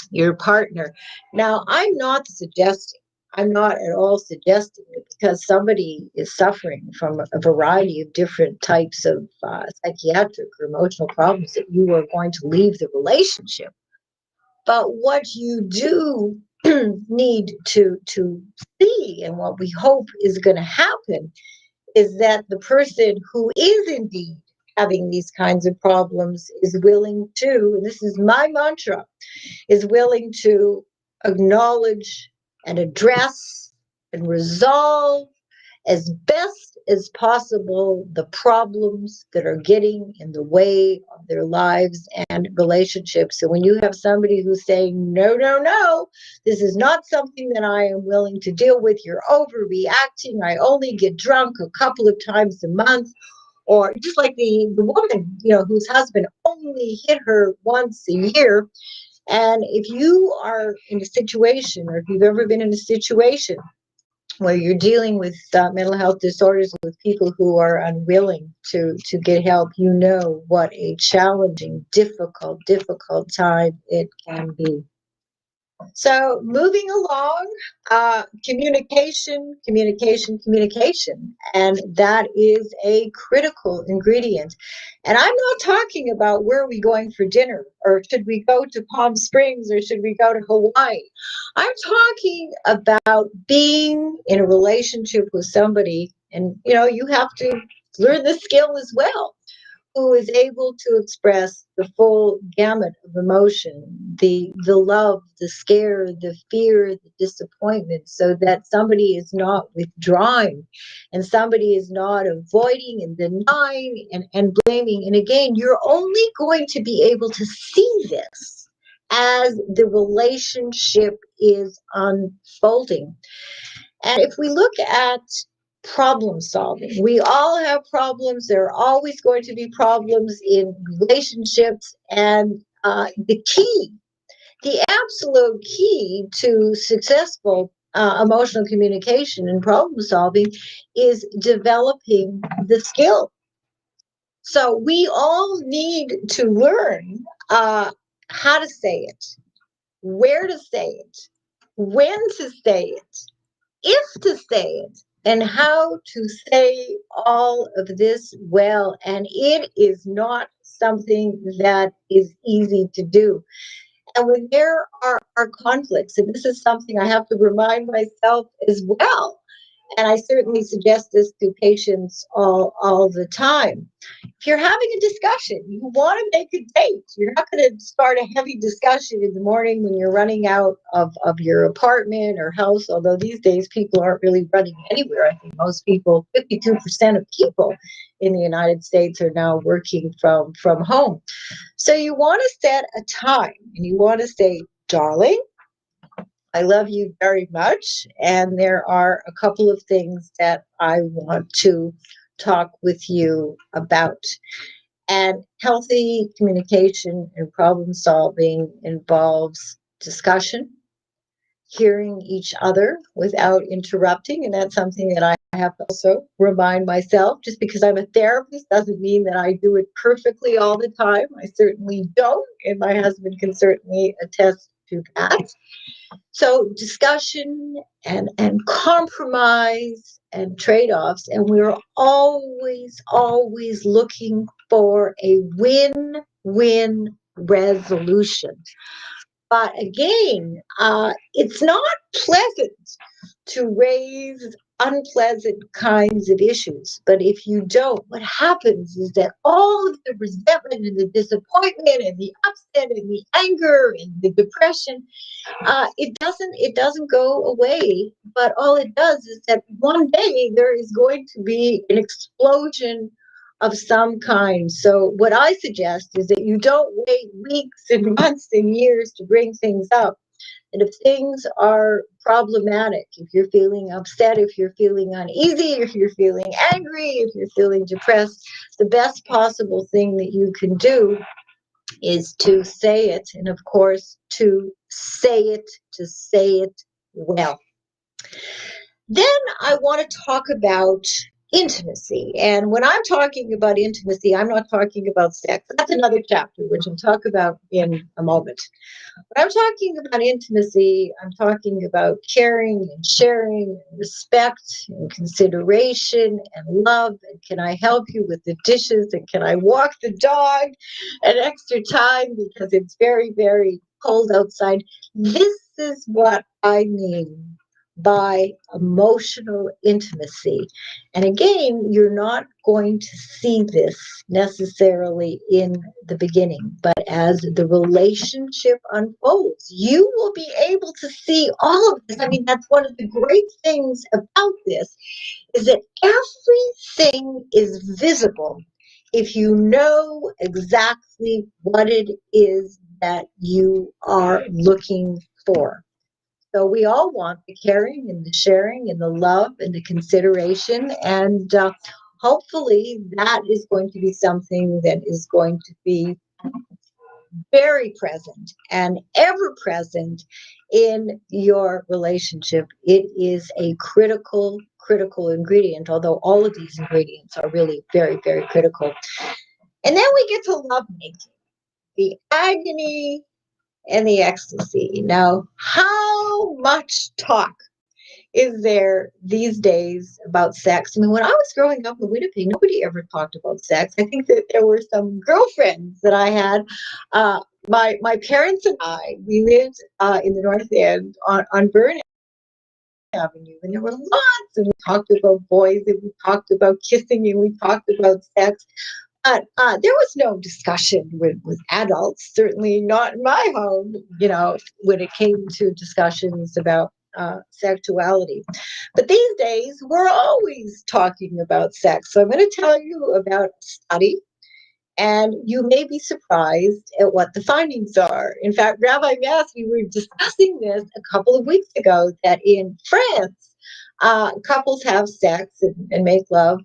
your partner. Now, I'm not at all suggesting that because somebody is suffering from a variety of different types of psychiatric or emotional problems that you are going to leave the relationship. But what you do need to see, and what we hope is going to happen, is that the person who is indeed having these kinds of problems is willing to, and this is my mantra, is willing to acknowledge and address and resolve as best as possible the problems that are getting in the way of their lives and relationships. So when you have somebody who's saying, no, this is not something that I am willing to deal with, you're overreacting, I only get drunk a couple of times a month, or just like the woman, whose husband only hit her once a year. And if you are in a situation, or if you've ever been in a situation where you're dealing with mental health disorders with people who are unwilling to get help, you know what a challenging, difficult time it can be. So moving along, communication, and that is a critical ingredient. And I'm not talking about where are we going for dinner, or should we go to Palm Springs, or should we go to Hawaii. I'm talking about being in a relationship with somebody, and you have to learn the skill as well, who is able to express the full gamut of emotion, the love, the scare, the fear, the disappointment, so that somebody is not withdrawing and somebody is not avoiding and denying and blaming. And again, you're only going to be able to see this as the relationship is unfolding. And if we look at problem solving, we all have problems. There are always going to be problems in relationships. And the absolute key to successful emotional communication and problem solving is developing the skill. So we all need to learn how to say it, where to say it, when to say it, if to say it, and how to say all of this well. And it is not something that is easy to do. And when there are conflicts, and this is something I have to remind myself as well, and I certainly suggest this to patients all the time. If you're having a discussion, you want to make a date. You're not going to start a heavy discussion in the morning when you're running out of your apartment or house, although these days people aren't really running anywhere. I think most people, 52% of people in the United States are now working from home. So you want to set a time and you want to say, darling, I love you very much, and there are a couple of things that I want to talk with you about. And healthy communication and problem solving involves discussion, hearing each other without interrupting, and that's something that I have to also remind myself. Just because I'm a therapist doesn't mean that I do it perfectly all the time. I certainly don't, and my husband can certainly attest to that. So discussion and compromise and trade-offs, and we're always looking for a win-win resolution. But again, it's not pleasant to raise unpleasant kinds of issues. But if you don't, what happens is that all of the resentment and the disappointment and the upset and the anger and the depression, it doesn't go away. But all it does is that one day there is going to be an explosion of some kind. So what I suggest is that you don't wait weeks and months and years to bring things up. And if things are problematic, if you're feeling upset, if you're feeling uneasy, if you're feeling angry, if you're feeling depressed, the best possible thing that you can do is to say it. And of course, to say it well. Then I want to talk about intimacy. And when I'm talking about intimacy, I'm not talking about sex. That's another chapter, which I'll talk about in a moment. When I'm talking about intimacy, I'm talking about caring and sharing and respect and consideration and love. And can I help you with the dishes? And can I walk the dog an extra time because it's very, very cold outside? This is what I mean by emotional intimacy. And again, you're not going to see this necessarily in the beginning, but as the relationship unfolds, you will be able to see all of this. I mean, that's one of the great things about this, is that everything is visible if you know exactly what it is that you are looking for. So we all want the caring and the sharing and the love and the consideration. And hopefully that is going to be something that is going to be very present and ever present in your relationship. It is a critical ingredient, although all of these ingredients are really very, very critical. And then we get to love making, the agony and the ecstasy. Now, how much talk is there these days about sex? I mean, when I was growing up in Winnipeg, nobody ever talked about sex. I think that there were some girlfriends that I had. My parents and I, we lived in the North End on Burn Avenue, and there were lots, and we talked about boys, and we talked about kissing, and we talked about sex. But there was no discussion with adults, certainly not in my home, when it came to discussions about sexuality. But these days, we're always talking about sex. So I'm going to tell you about a study, and you may be surprised at what the findings are. In fact, Rabbi Mass, we were discussing this a couple of weeks ago, that in France, couples have sex and make love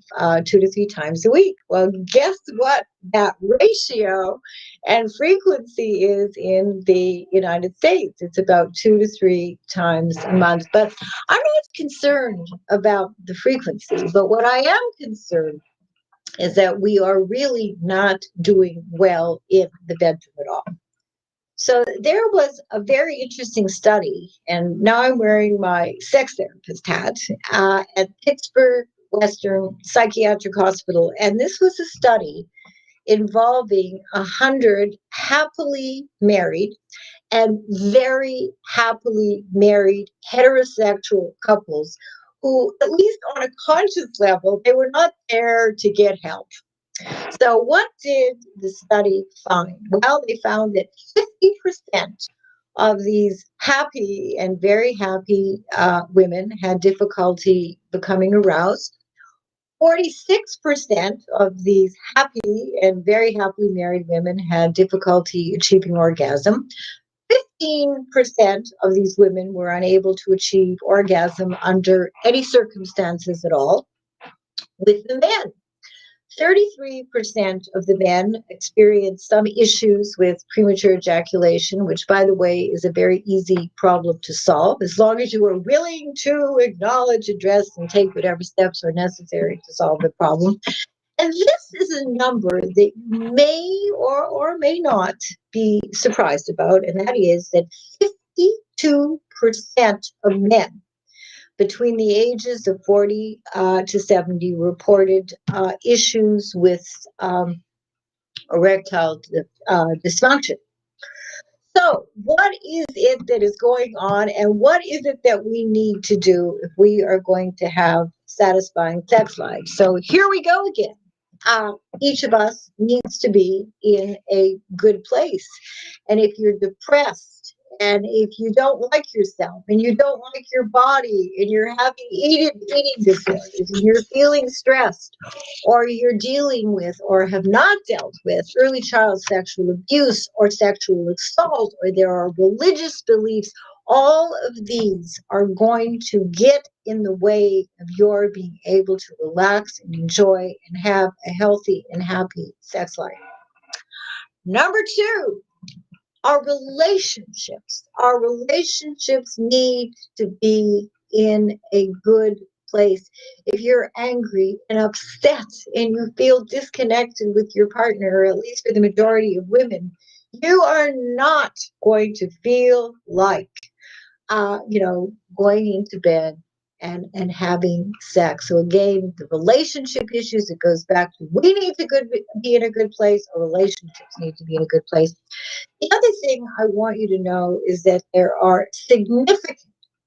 2 to 3 times a week. Well, guess what that ratio and frequency is in the United States? It's about 2 to 3 times a month. But I'm not concerned about the frequency. But what I am concerned is that we are really not doing well in the bedroom at all. So there was a very interesting study, and now I'm wearing my sex therapist hat at Pittsburgh Western Psychiatric Hospital. And this was a study involving 100 happily married and very happily married heterosexual couples who, at least on a conscious level, they were not there to get help. So what did the study find? Well, they found that 50% of these happy and very happy women had difficulty becoming aroused. 46% of these happy and very happily married women had difficulty achieving orgasm. 15% of these women were unable to achieve orgasm under any circumstances at all. With the men, 33% of the men experienced some issues with premature ejaculation, which, by the way, is a very easy problem to solve, as long as you are willing to acknowledge, address, and take whatever steps are necessary to solve the problem. And this is a number that you may or may not be surprised about, and that is that 52% of men between the ages of 40 to 70 reported issues with erectile dysfunction. So what is it that is going on, and what is it that we need to do if we are going to have satisfying sex lives? So here we go again. Each of us needs to be in a good place. And if you're depressed, and if you don't like yourself, and you don't like your body, and you're having eating disorders, and you're feeling stressed, or you're dealing with or have not dealt with early child sexual abuse or sexual assault, or there are religious beliefs, all of these are going to get in the way of your being able to relax and enjoy and have a healthy and happy sex life. Number 2, our relationships. Our relationships need to be in a good place. If you're angry and upset and you feel disconnected with your partner, or at least for the majority of women, you are not going to feel like going into bed and having sex. So again, the relationship issues, it goes back to we need to be in a good place, or relationships need to be in a good place. The other thing I want you to know is that there are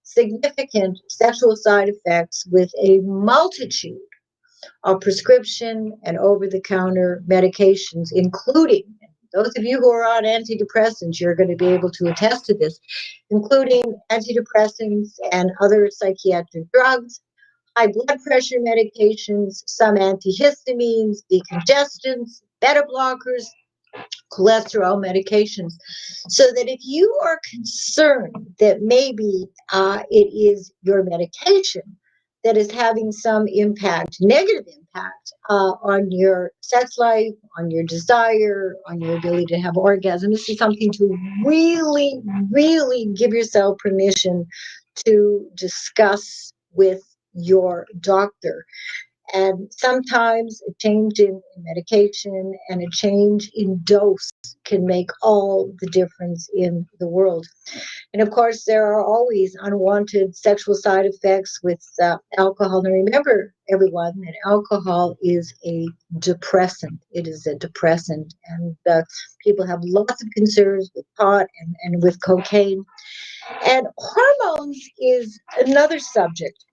significant sexual side effects with a multitude of prescription and over-the-counter medications, including, those of you who are on antidepressants, you're going to be able to attest to this, including antidepressants and other psychiatric drugs, high blood pressure medications, some antihistamines, decongestants, beta blockers, cholesterol medications. So that if you are concerned that maybe it is your medication that is having some negative impact on your sex life, on your desire, on your ability to have orgasm, this is something to really, really give yourself permission to discuss with your doctor. And sometimes a change in medication and a change in dose can make all the difference in the world. And of course, there are always unwanted sexual side effects with alcohol. And remember, everyone, that alcohol is a depressant. It is a depressant. And people have lots of concerns with pot and with cocaine. And hormones is another subject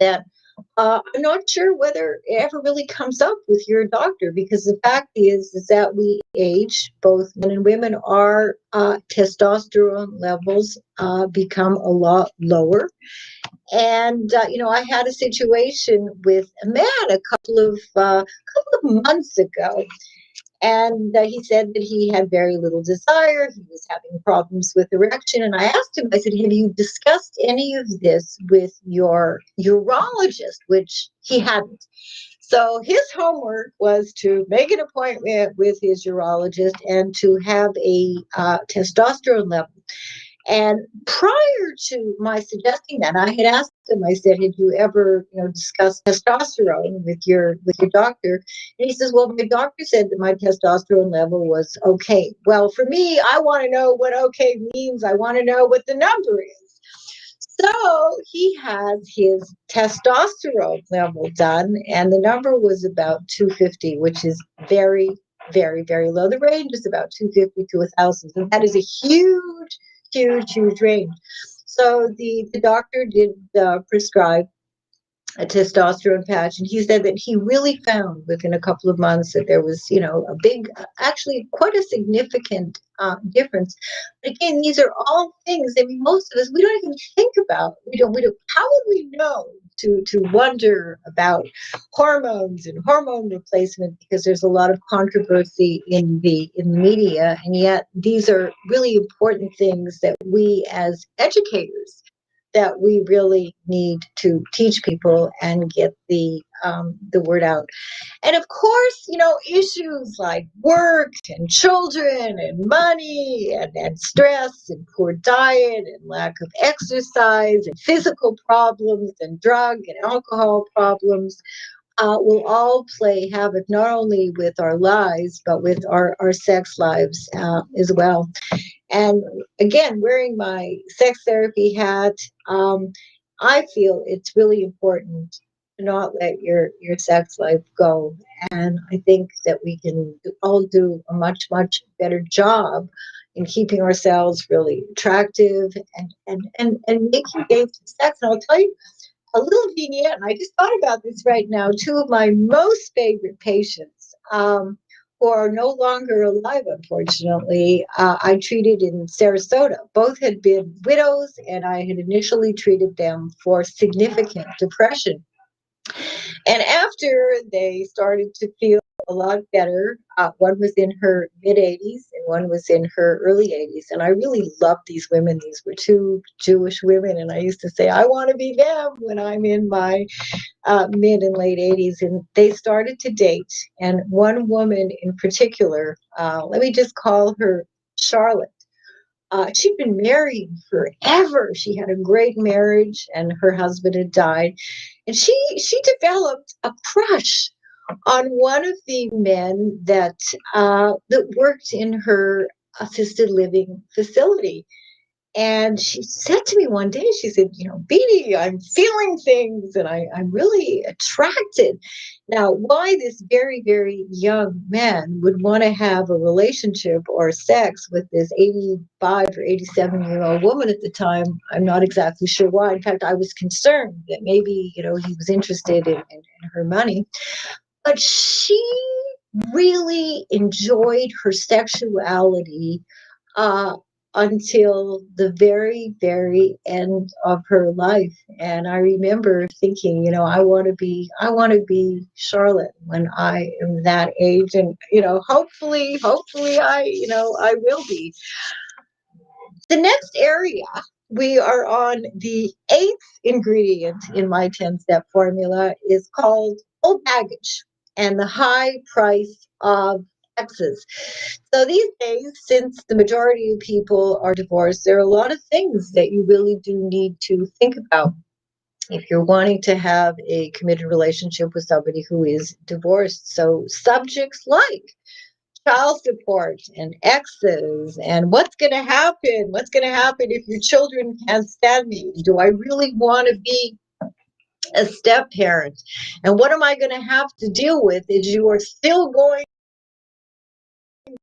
that I'm not sure whether it ever really comes up with your doctor, because the fact is that we age, both men and women, our testosterone levels become a lot lower. And I had a situation with a man a couple of months ago, and he said that he had very little desire. He was having problems with erection. And I asked him, I said, have you discussed any of this with your urologist? Which he hadn't. So his homework was to make an appointment with his urologist and to have a testosterone level. And prior to my suggesting that, I had asked him, I said, had you ever, discussed testosterone with your doctor? And he says, well, my doctor said that my testosterone level was okay. Well, for me, I want to know what okay means. I want to know what the number is. So he has his testosterone level done, and the number was about 250, which is very, very, very low. The range is about 250 to 1,000. So that is a huge range. So the doctor did prescribe a testosterone patch, and he said that he really found within a couple of months that there was, a big, actually quite a significant difference. But again, these are all things, I mean, most of us, we don't even think about. We don't, how would we know to wonder about hormones and hormone replacement, because there's a lot of controversy in the media, and yet these are really important things that we as educators, that we really need to teach people and get the word out. And of course, issues like work and children and money and stress and poor diet and lack of exercise and physical problems and drug and alcohol problems will all play havoc not only with our lives, but with our sex lives as well. And again, wearing my sex therapy hat, I feel it's really important to not let your sex life go. And I think that we can all do a much better job in keeping ourselves really attractive and making games of sex. And I'll tell you a little vignette, and I just thought about this right now. Two of my most favorite patients, who are no longer alive, unfortunately, I treated in Sarasota. Both had been widows, and I had initially treated them for significant depression. And after they started to feel a lot better, one was in her mid-80s and one was in her early 80s. And I really loved these women. These were two Jewish women. And I used to say, I want to be them when I'm in my mid and late 80s. And they started to date. And one woman in particular, let me just call her Charlotte. She'd been married forever. She had a great marriage, and her husband had died. And she developed a crush on one of the men that worked in her assisted living facility. And she said to me one day, she said, Beatty, I'm feeling things and I'm really attracted. Now, why this very, very young man would want to have a relationship or sex with this 85 or 87-year-old woman at the time, I'm not exactly sure why. In fact, I was concerned that maybe, he was interested in her money. But she really enjoyed her sexuality until the very, very end of her life. And I remember thinking, I want to be Charlotte when I am that age. And, hopefully I will be. The next area, we are on the 8th ingredient in my 10-step formula, is called old baggage and the high price of exes. So these days, since the majority of people are divorced, there are a lot of things that you really do need to think about. if you're wanting to have a committed relationship with somebody who is divorced. So subjects like child support and exes and what's going to happen? What's going to happen if your children can't stand me? Do I really want to be a step parent? And what am I going to have to deal with is you are still going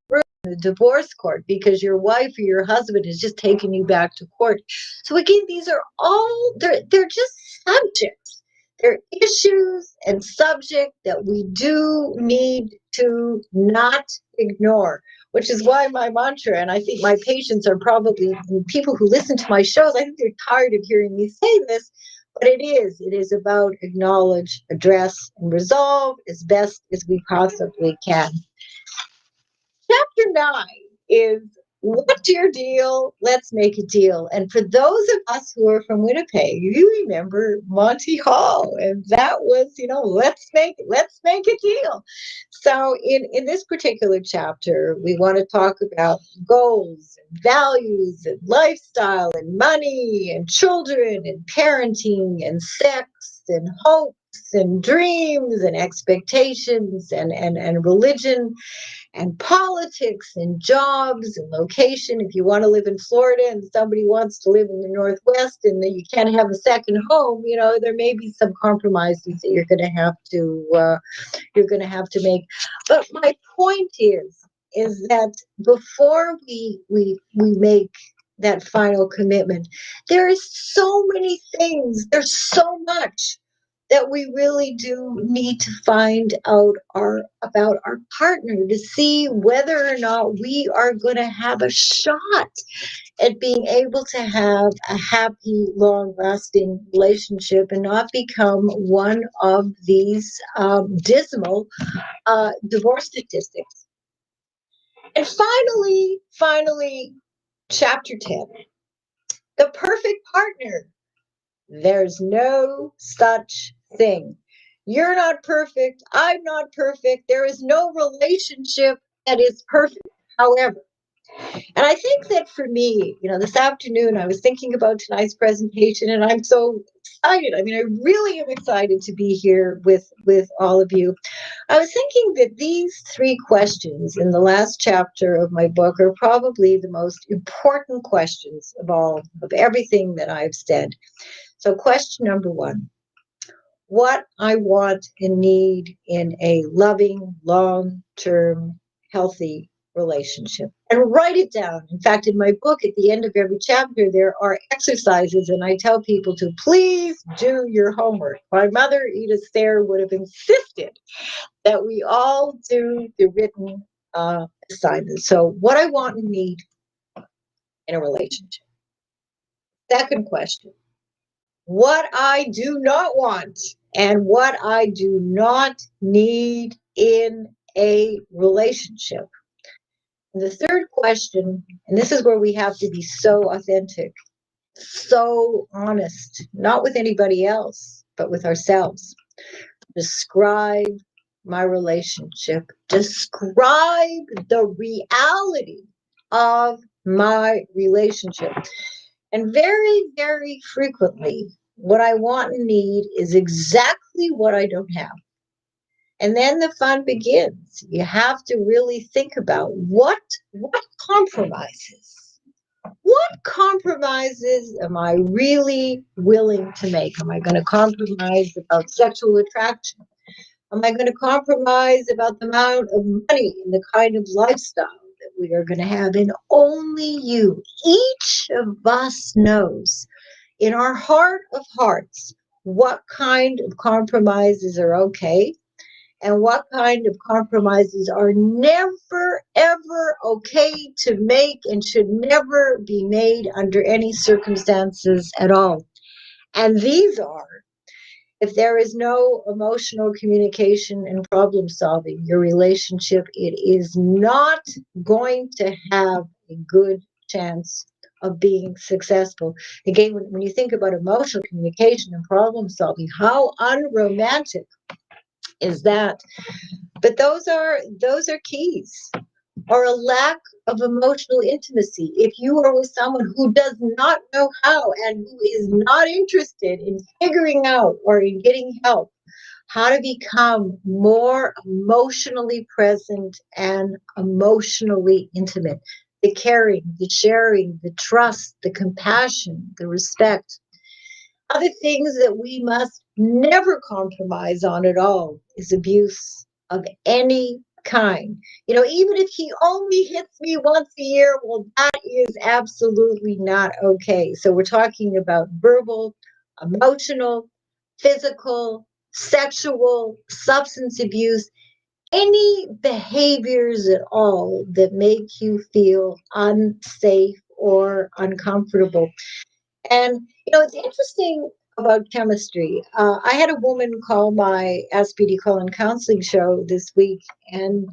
through the divorce court because your wife or your husband is just taking you back to court. So again, these are all, they're just subjects. They're issues and subject that we do need to not ignore, which is why my mantra, and I think my patients are probably people who listen to my shows, I think they're tired of hearing me say this, but it is about acknowledge, address, and resolve as best as we possibly can. Chapter 9 is what's your deal? Let's make a deal. And for those of us who are from Winnipeg, you remember Monty Hall, and that was, let's make a deal. So in this particular chapter, we want to talk about goals and values and lifestyle and money and children and parenting and sex and hopes and dreams and expectations and religion and politics and jobs and location. If you want to live in Florida and somebody wants to live in the Northwest and then you can't have a second home, there may be some compromises that you're going to have to make. But my point is that before we make that final commitment, there is so many things, there's so much that we really do need to find out about our partner to see whether or not we are going to have a shot at being able to have a happy, long-lasting relationship and not become one of these dismal divorce statistics. And finally, chapter 10, the perfect partner. There's no such thing. You're not perfect. I'm not perfect. There is no relationship that is perfect. However, and I think that for me, this afternoon, I was thinking about tonight's presentation and I'm so excited. I mean, I really am excited to be here with all of you. I was thinking that these 3 questions in the last chapter of my book are probably the most important questions of everything that I've said. So question number 1, what I want and need in a loving, long-term, healthy relationship. And write it down. In fact, in my book, at the end of every chapter, there are exercises, and I tell people to please do your homework. My mother, Edith Thayer, would have insisted that we all do the written assignments. So what I want and need in a relationship. Second question. What I do not want and what I do not need in a relationship. And the third question, and this is where we have to be so authentic, so honest, not with anybody else, but with ourselves. Describe my relationship. Describe the reality of my relationship. And very, very frequently, what I want and need is exactly what I don't have. And then the fun begins. You have to really think about what compromises. What compromises am I really willing to make? Am I going to compromise about sexual attraction? Am I going to compromise about the amount of money and the kind of lifestyle that we are going to have? And only you, each of us knows in our heart of hearts what kind of compromises are okay and what kind of compromises are never, ever okay to make and should never be made under any circumstances at all. And these are, if there is no emotional communication and problem solving, your relationship, it is not going to have a good chance of being successful. Again, when you think about emotional communication and problem solving, how unromantic is that? But those are keys. or a lack of emotional intimacy, if you are with someone who does not know how and who is not interested in figuring out or in getting help, how to become more emotionally present and emotionally intimate, the caring, the sharing, the trust, the compassion, the respect. Other things that we must never compromise on at all is abuse of any kind. Even if he only hits me once a year, well, that is absolutely not okay. So we're talking about verbal, emotional, physical, sexual, substance abuse, any behaviors at all that make you feel unsafe or uncomfortable. And, it's interesting about chemistry. I had a woman call my Ask Beatty Cohan counseling show this week, and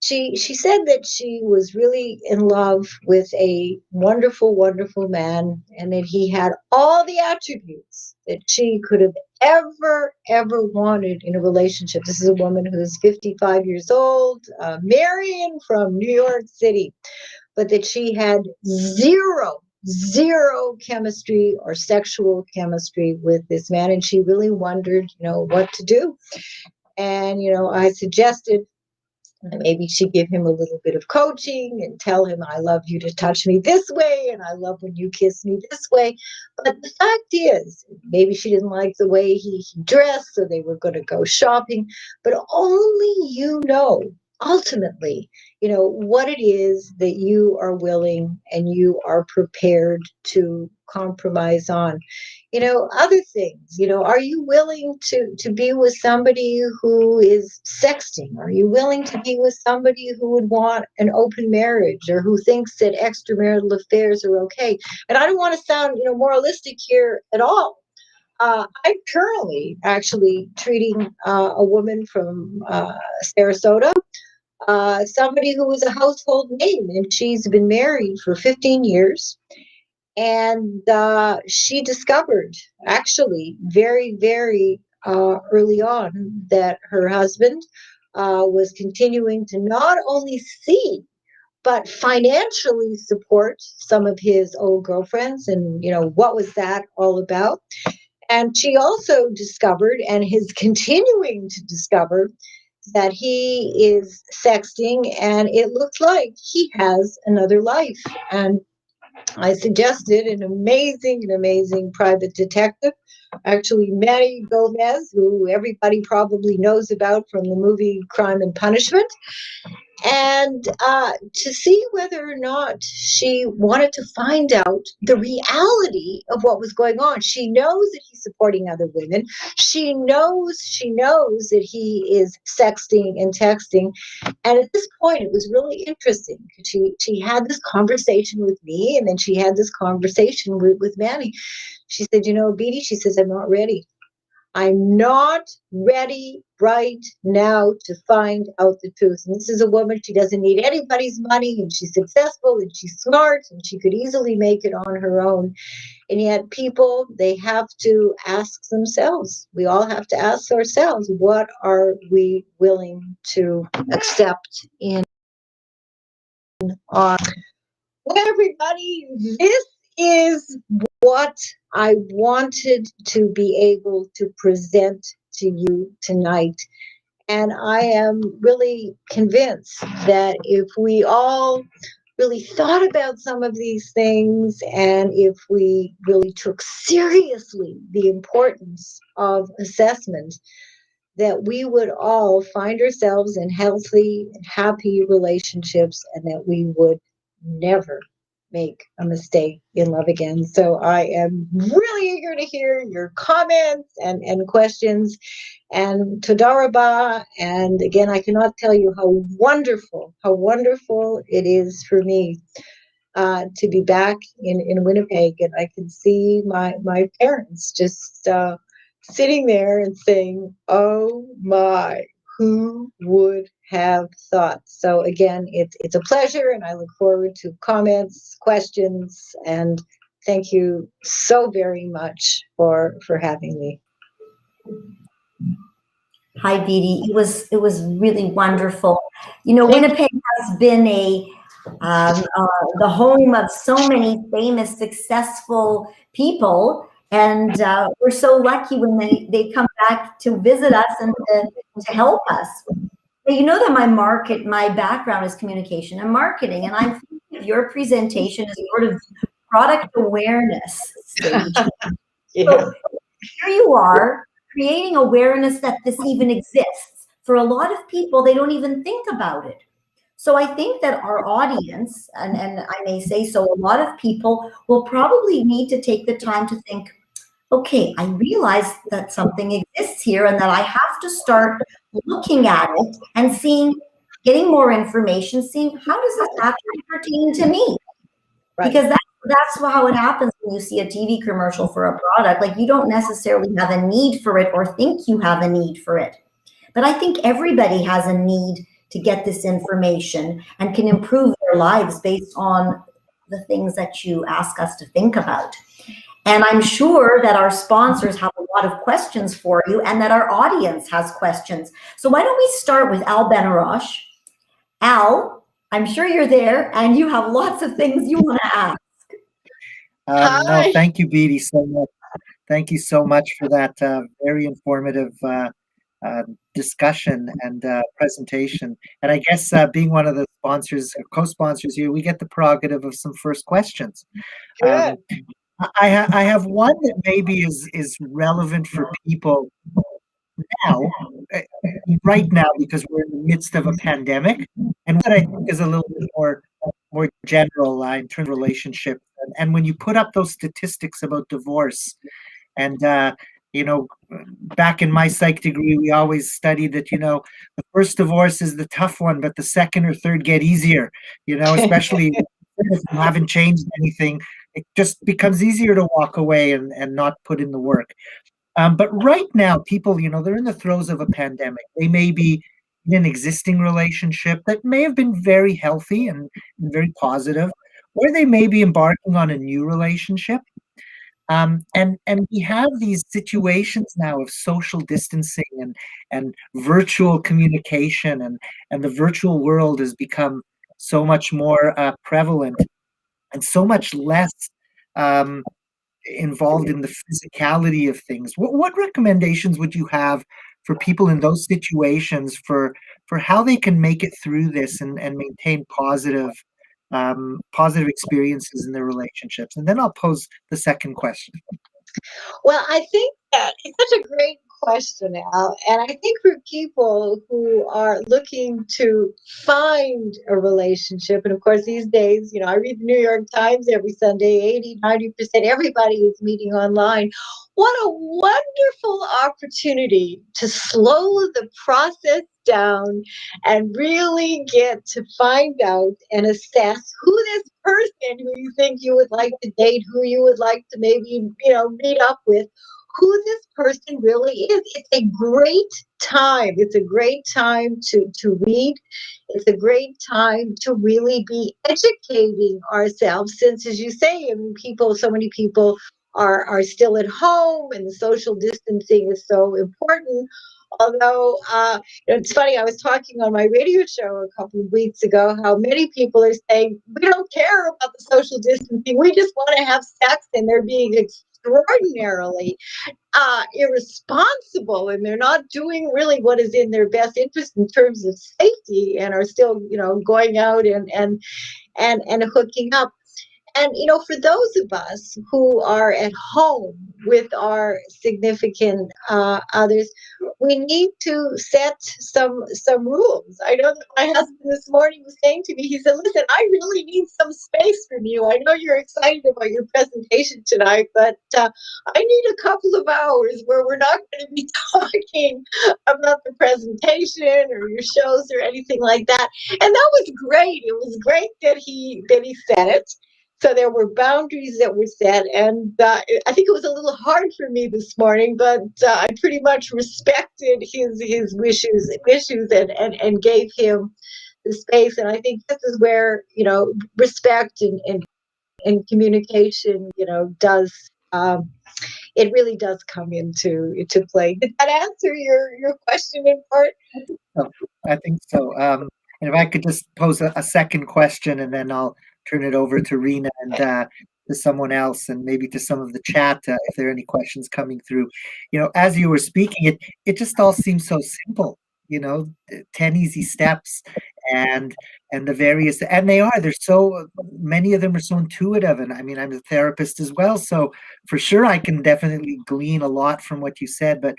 she said that she was really in love with a wonderful, wonderful man, and that he had all the attributes that she could have ever wanted in a relationship. This is a woman who's 55 years old, Marion from New York City, but that she had zero chemistry or sexual chemistry with this man, and she really wondered, what to do. And I suggested maybe she give him a little bit of coaching and tell him, I love you to touch me this way, and I love when you kiss me this way. But the fact is, maybe she didn't like the way he dressed, so they were going to go shopping. But only ultimately, what it is that you are willing and you are prepared to compromise on. Other things, are you willing to be with somebody who is sexting? Are you willing to be with somebody who would want an open marriage or who thinks that extramarital affairs are okay? And I don't want to sound, moralistic here at all. I'm currently actually treating a woman from Sarasota, somebody who was a household name, and she's been married for 15 years. And she discovered, actually, very, very early on, that her husband was continuing to not only see, but financially support some of his old girlfriends. And, what was that all about? And she also discovered, and is continuing to discover, that he is sexting, and it looks like he has another life. And I suggested an amazing private detective, actually Beatty Cohan, who everybody probably knows about from the movie Crime and Punishment, and to see whether or not she wanted to find out the reality of what was going on. She knows that he's supporting other women. She knows that he is sexting and texting. And at this point, it was really interesting. She had this conversation with me, and then she had this conversation with Manny. She said, Beatty, she says, I'm not ready. I'm not ready right now to find out the truth. And this is a woman, she doesn't need anybody's money, and she's successful, and she's smart, and she could easily make it on her own. And yet people, they have to ask themselves. We all have to ask ourselves, what are we willing to accept in our... Well, everybody, this is what I wanted to be able to present to you tonight. And I am really convinced that if we all really thought about some of these things, and if we really took seriously the importance of assessment, that we would all find ourselves in healthy and happy relationships, and that we would never make a mistake in love again. So I am really eager to hear your comments and questions. And Toda Rabah. And again, I cannot tell you how wonderful it is for me to be back in Winnipeg. And I can see my parents just sitting there and saying, oh my, who would have thought? So again, it's a pleasure, and I look forward to comments, questions, and thank you so very much for having me. Hi, Beatty. It was really wonderful. You know, Winnipeg has been the home of so many famous, successful people, and we're so lucky when they come back to visit us and to help us. But you know that my background is communication and marketing, and I'm thinking of your presentation as sort of product awareness stage. Yeah. So here you are creating awareness that this even exists. For a lot of people, they don't even think about it. So I think that our audience, and I may say so, a lot of people will probably need to take the time to think, okay, I realize that something exists here and that I have to start looking at it and getting more information, seeing how does this actually pertain to me? Right. Because that's how it happens when you see a TV commercial for a product. Like, you don't necessarily have a need for it or think you have a need for it. But I think everybody has a need to get this information and can improve their lives based on the things that you ask us to think about. And I'm sure that our sponsors have a lot of questions for you and that our audience has questions. So why don't we start with Al Benarosh? Al, I'm sure you're there and you have lots of things you want to ask. No, Hi. thank you, Beatty, so much. Thank you so much for that very informative discussion and presentation. And I guess being one of the sponsors, co-sponsors here, we get the prerogative of some first questions. Good. I have one that maybe is relevant for people now, uh, right now, because we're in the midst of a pandemic, and what I think is a little bit more general in terms of relationships. And when you put up those statistics about divorce, and you know, back in my psych degree, we always studied that, you know, the first divorce is the tough one, but the second or third get easier, you know, especially if you haven't changed anything, it just becomes easier to walk away and not put in the work. But right now, people, you know, they're in the throes of a pandemic. They may be in an existing relationship that may have been very healthy and very positive, or they may be embarking on a new relationship. And we have these situations now of social distancing and virtual communication, and the virtual world has become so much more prevalent and so much less um, involved in the physicality of things. What recommendations would you have for people in those situations for how they can make it through this and maintain positive experiences in their relationships? And then I'll pose the second question. Well, I think that it's such a great question, Al. And I think for people who are looking to find a relationship, and of course, these days, you know, I read the New York Times every Sunday, 80, 90% everybody is meeting online. What a wonderful opportunity to slow the process down and really get to find out and assess who this person who you think you would like to date, who you would like to maybe, you know, meet up with, who this person really is. It's a great time. It's a great time to read. It's a great time to really be educating ourselves, since, as you say, I mean, so many people are still at home and the social distancing is so important. Although, you know, it's funny, I was talking on my radio show a couple of weeks ago how many people are saying, we don't care about the social distancing. We just want to have sex, and they're being extraordinarily irresponsible, and they're not doing really what is in their best interest in terms of safety, and are still, you know, going out and hooking up. And, you know, for those of us who are at home with our significant others, we need to set some rules. I know that my husband this morning was saying to me, he said, listen, I really need some space from you. I know you're excited about your presentation tonight, but I need a couple of hours where we're not going to be talking about the presentation or your shows or anything like that. And that was great. It was great that he said it. So there were boundaries that were set, and I think it was a little hard for me this morning, but I pretty much respected his wishes and gave him the space. And I think this is where, you know, respect and communication, you know, does it really does come into play. Did that answer your question in part? Oh, I think so. And if I could just pose a second question, and then I'll turn it over to Rena and to someone else, and maybe to some of the chat if there are any questions coming through. As you were speaking, it just all seems so simple. 10 easy steps, and the various, and there's so many of them are so intuitive. And I mean, I'm a therapist as well, so for sure I can definitely glean a lot from what you said. But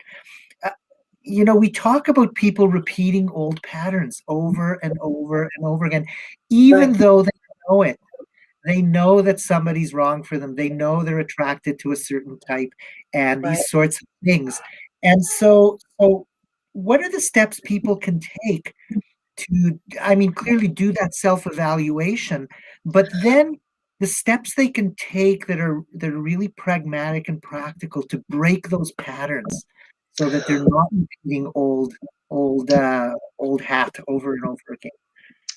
we talk about people repeating old patterns over and over and over again, even though they know it. They know that somebody's wrong for them. They know they're attracted to a certain type and these sorts of things. And so what are the steps people can take to, I mean, clearly do that self-evaluation, but then the steps they can take that are really pragmatic and practical to break those patterns, so that they're not repeating old hat over and over again.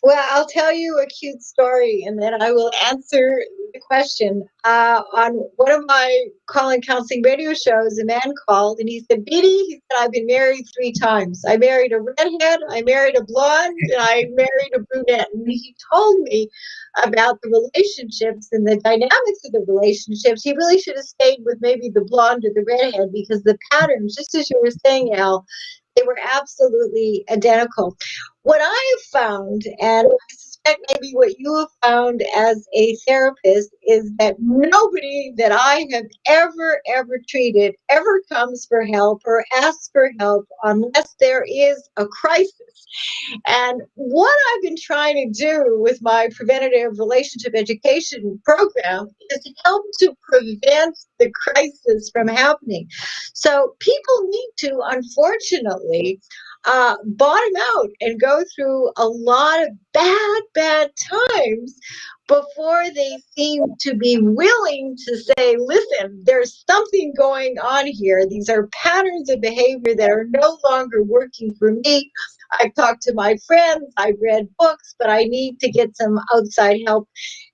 Well, I'll tell you a cute story, and then I will answer the question. On one of my call-in counseling radio shows, a man called, and he said, "Beatty," he said, "I've been married 3 times. I married a redhead, I married a blonde, and I married a brunette." And he told me about the relationships and the dynamics of the relationships. He really should have stayed with maybe the blonde or the redhead, because the patterns, just as you were saying, Al, they were absolutely identical. What I have found, and I suspect maybe what you have found as a therapist, is that nobody that I have ever treated ever comes for help or asks for help unless there is a crisis. And what I've been trying to do with my preventative relationship education program is help to prevent the crisis from happening. So people need to, unfortunately, bottom out and go through a lot of bad times before they seem to be willing to say, "Listen, there's something going on here. These are patterns of behavior that are no longer working for me. I've talked to my friends, I've read books, but I need to get some outside help."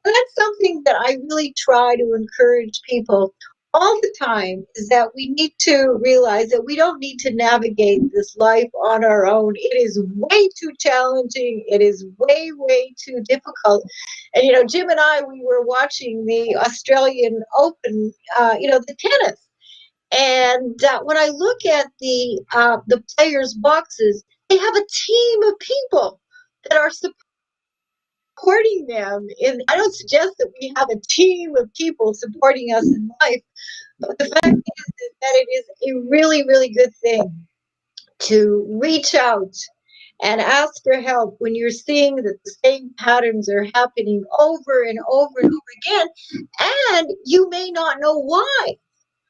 And that's something that I really try to encourage people all the time, is that we need to realize that we don't need to navigate this life on our own. It is way too challenging. It is way too difficult. And, Jim and I, we were watching the Australian Open, the tennis. And when I look at the players' boxes, they have a team of people that are supporting them. And I don't suggest that we have a team of people supporting us in life, but the fact is that it is a really good thing to reach out and ask for help when you're seeing that the same patterns are happening over and over and over again, and you may not know why.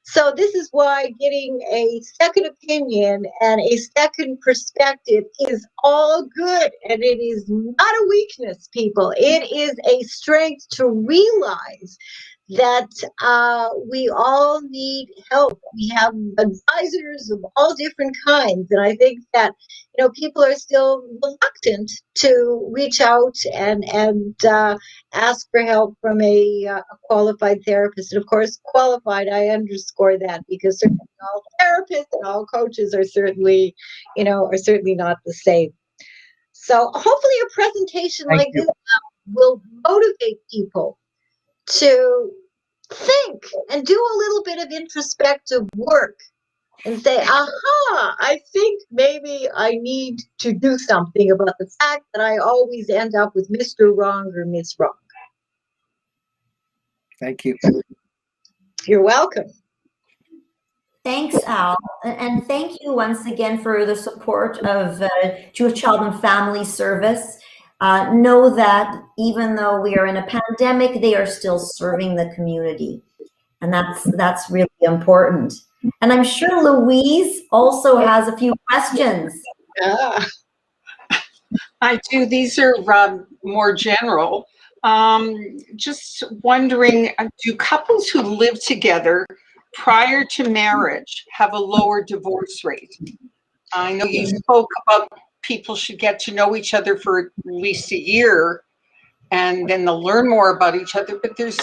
So this is why getting a second opinion and a second perspective is all good. And it is not a weakness, people. It is a strength to realize that we all need help. We have advisors of all different kinds. And I think that, people are still reluctant to reach out and ask for help from a qualified therapist. And of course, qualified, I underscore that, because certainly all therapists and all coaches are certainly not the same. So hopefully a presentation like this will motivate people to think and do a little bit of introspective work and say, aha, I think maybe I need to do something about the fact that I always end up with Mr. Wrong or Miss Wrong. Thank you. You're welcome. Thanks, Al. And thank you once again for the support of Jewish Child and Family Service. Know that even though we are in a pandemic, they are still serving the community. And that's really important. And I'm sure Louise also has a few questions. I do. These are more general. Just wondering, do couples who live together prior to marriage have a lower divorce rate? I know you spoke about people should get to know each other for at least a year, and then they'll learn more about each other. But there's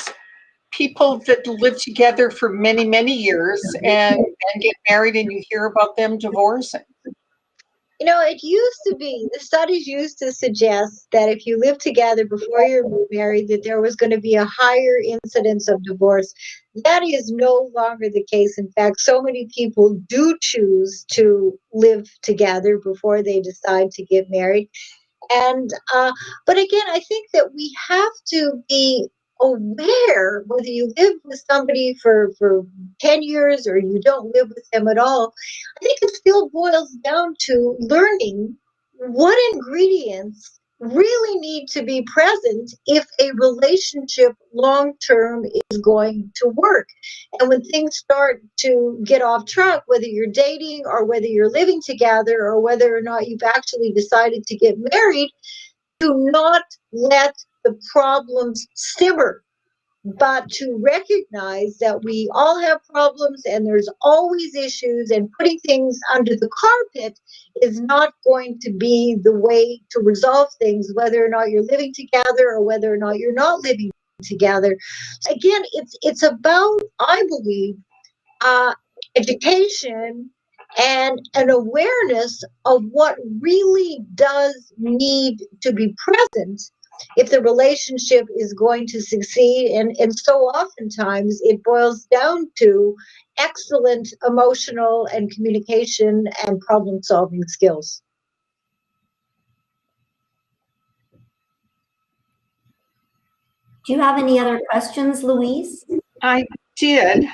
people that live together for many, many years and get married, and you hear about them divorcing? You know, it used to be, the studies used to suggest that if you live together before you're married, that there was going to be a higher incidence of divorce. That is no longer the case. In fact, so many people do choose to live together before they decide to get married. And but again, I think that we have to be aware, whether you live with somebody for 10 years or you don't live with them at all. I think it still boils down to learning what ingredients really need to be present if a relationship long term is going to work. And when things start to get off track, whether you're dating or whether you're living together or whether or not you've actually decided to get married, do not let the problems simmer, but to recognize that we all have problems and there's always issues, and putting things under the carpet is not going to be the way to resolve things, whether or not you're living together or whether or not you're not living together. Again, it's about, I believe, education and an awareness of what really does need to be present if the relationship is going to succeed. And so oftentimes it boils down to excellent emotional and communication and problem solving skills. Do you have any other questions, Louise? I did.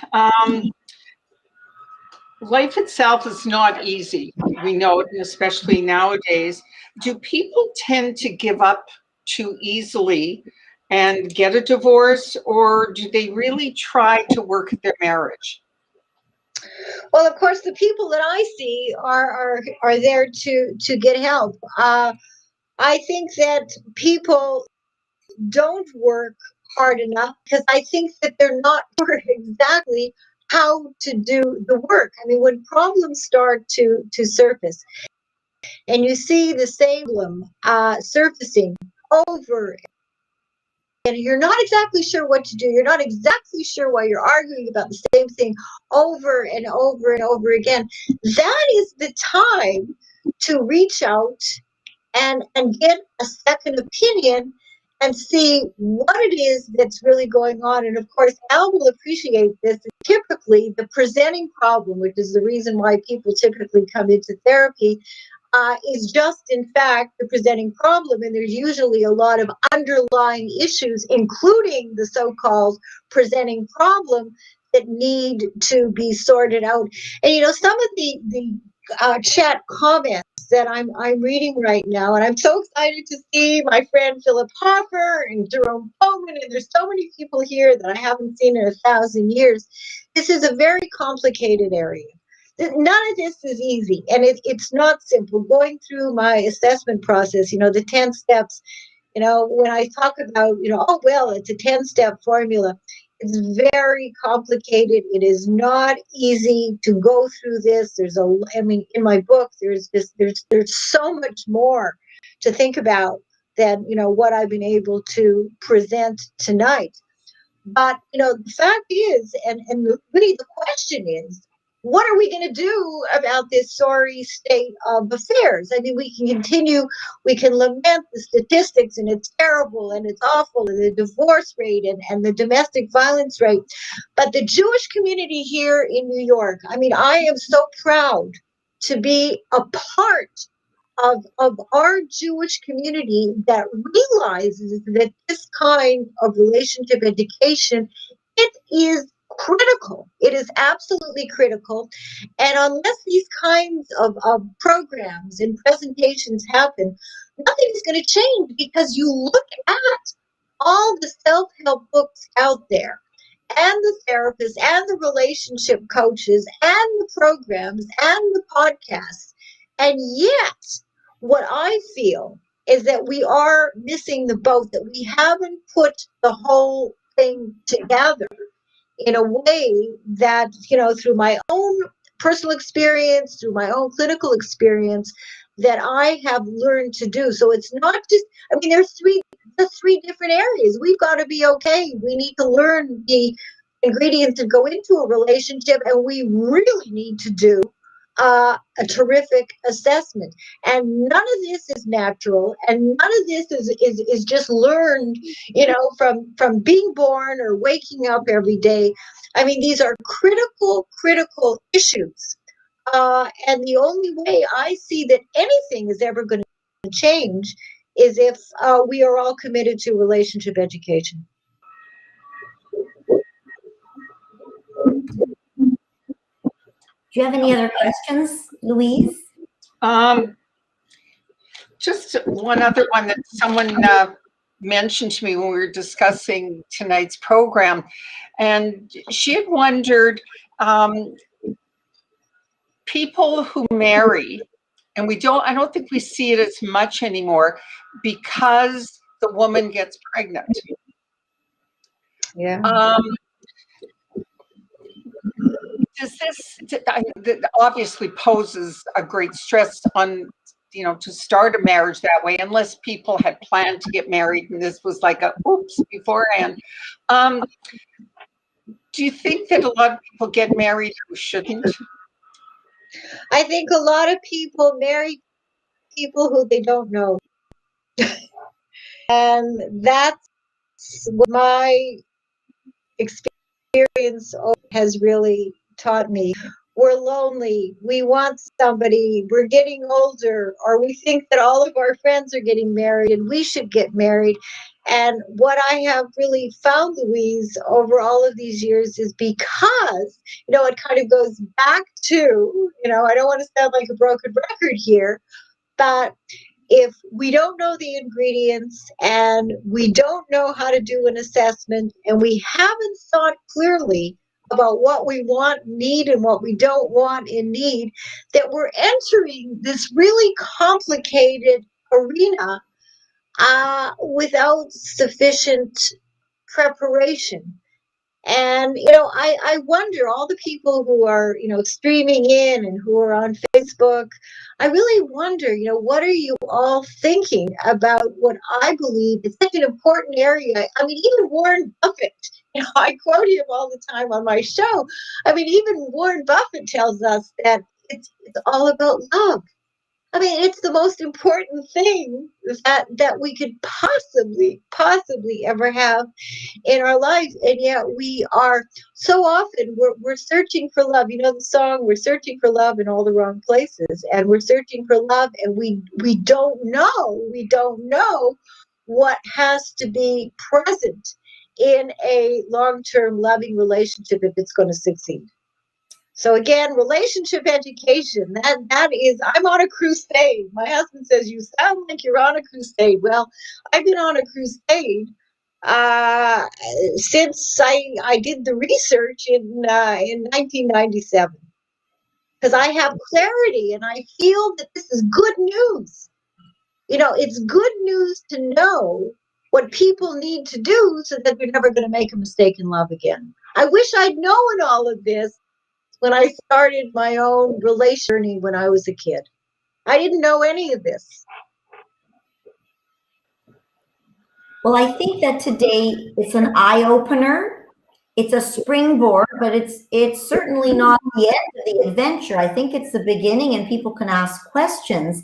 Life itself is not easy. We know it, especially nowadays. Do people tend to give up too easily and get a divorce, or do they really try to work at their marriage? Well, of course, the people that I see are there to get help. I think that people don't work hard enough because I think that they're not sure exactly how to do the work. I mean, when problems start to surface and you see the same problem surfacing over, and you're not exactly sure what to do, you're not exactly sure why you're arguing about the same thing over and over and over again, that is the time to reach out and get a second opinion and see what it is that's really going on. And of course, Al will appreciate this. Typically, the presenting problem, which is the reason why people typically come into therapy, is just, in fact, the presenting problem. And there's usually a lot of underlying issues, including the so-called presenting problem, that need to be sorted out. And, you know, some of the chat comments that I'm reading right now, and I'm so excited to see my friend Philip Hoffer and Jerome Bowman, and there's so many people here that I haven't seen in 1,000 years. This is a very complicated area. None of this is easy, and it's not simple. Going through my assessment process, you know, the 10 steps, you know, when I talk about, you know, oh, well, it's a 10-step formula. It's very complicated. It is not easy to go through this. I mean, in my book, there's so much more to think about than, you know, what I've been able to present tonight. But, you know, the fact is, and really the question is, what are we going to do about this sorry state of affairs? I mean, we can continue, we can lament the statistics, and it's terrible and it's awful, and the divorce rate and the domestic violence rate. But the Jewish community here in New York, I mean, I am so proud to be a part of our Jewish community that realizes that this kind of relationship education, it is critical. It is absolutely critical. And unless these kinds of programs and presentations happen, nothing is going to change, because you look at all the self-help books out there, and the therapists and the relationship coaches and the programs and the podcasts. And yet, what I feel is that we are missing the boat, that we haven't put the whole thing together in a way that, you know, through my own personal experience, through my own clinical experience, that I have learned to do. So it's not just, I mean, the three different areas. We've got to be okay. We need to learn the ingredients to go into a relationship, and we really need to do a terrific assessment. And none of this is natural, and none of this is just learned, from being born or waking up every day. I mean, these are critical issues. And the only way I see that anything is ever going to change is if we are all committed to relationship education. Do you have any other questions, Louise? Just one other one that someone mentioned to me when we were discussing tonight's program, and she had wondered, people who marry, and I don't think we see it as much anymore because the woman gets pregnant. Yeah. Does this obviously poses a great stress on, to start a marriage that way, unless people had planned to get married and this was like a oops beforehand. Do you think that a lot of people get married who shouldn't? I think a lot of people marry people who they don't know. And that's what my experience has really taught me. We're lonely. We want somebody. We're getting older, or we think that all of our friends are getting married and we should get married. And what I have really found, Louise, over all of these years is because, it kind of goes back to, I don't want to sound like a broken record here, but if we don't know the ingredients and we don't know how to do an assessment and we haven't thought clearly about what we want, need, and what we don't want and need, that we're entering this really complicated arena without sufficient preparation. And, I wonder, all the people who are, streaming in and who are on Facebook, I really wonder, what are you all thinking about what I believe is such an important area? I mean, even Warren Buffett, I quote him all the time on my show. I mean, even Warren Buffett tells us that it's all about love. I mean, it's the most important thing that we could possibly ever have in our lives, and yet we are so often we're searching for love. The song, we're searching for love in all the wrong places, and we're searching for love, and we don't know what has to be present in a long-term loving relationship if it's going to succeed. So again, relationship education, that is, I'm on a crusade. My husband says, you sound like you're on a crusade. Well, I've been on a crusade since I did the research in 1997. Because I have clarity and I feel that this is good news. It's good news to know what people need to do so that they're never going to make a mistake in love again. I wish I'd known all of this when I started my own relationship journey when I was a kid. I didn't know any of this. Well, I think that today it's an eye-opener. It's a springboard, but it's certainly not the end of the adventure. I think it's the beginning, and people can ask questions.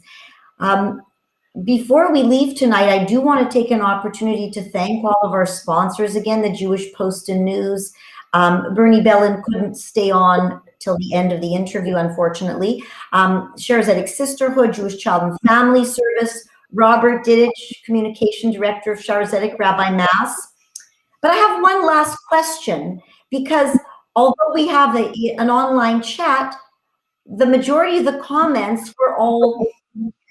Before we leave tonight, I do want to take an opportunity to thank all of our sponsors again, the Jewish Post and News. Bernie Bellin couldn't stay on till the end of the interview, unfortunately. Socioeconomic Sisterhood, Jewish Child and Family Service, Robert Didich, Communication Director of Socioeconomic, Rabbi Mass. But I have one last question, because although we have an online chat, the majority of the comments were all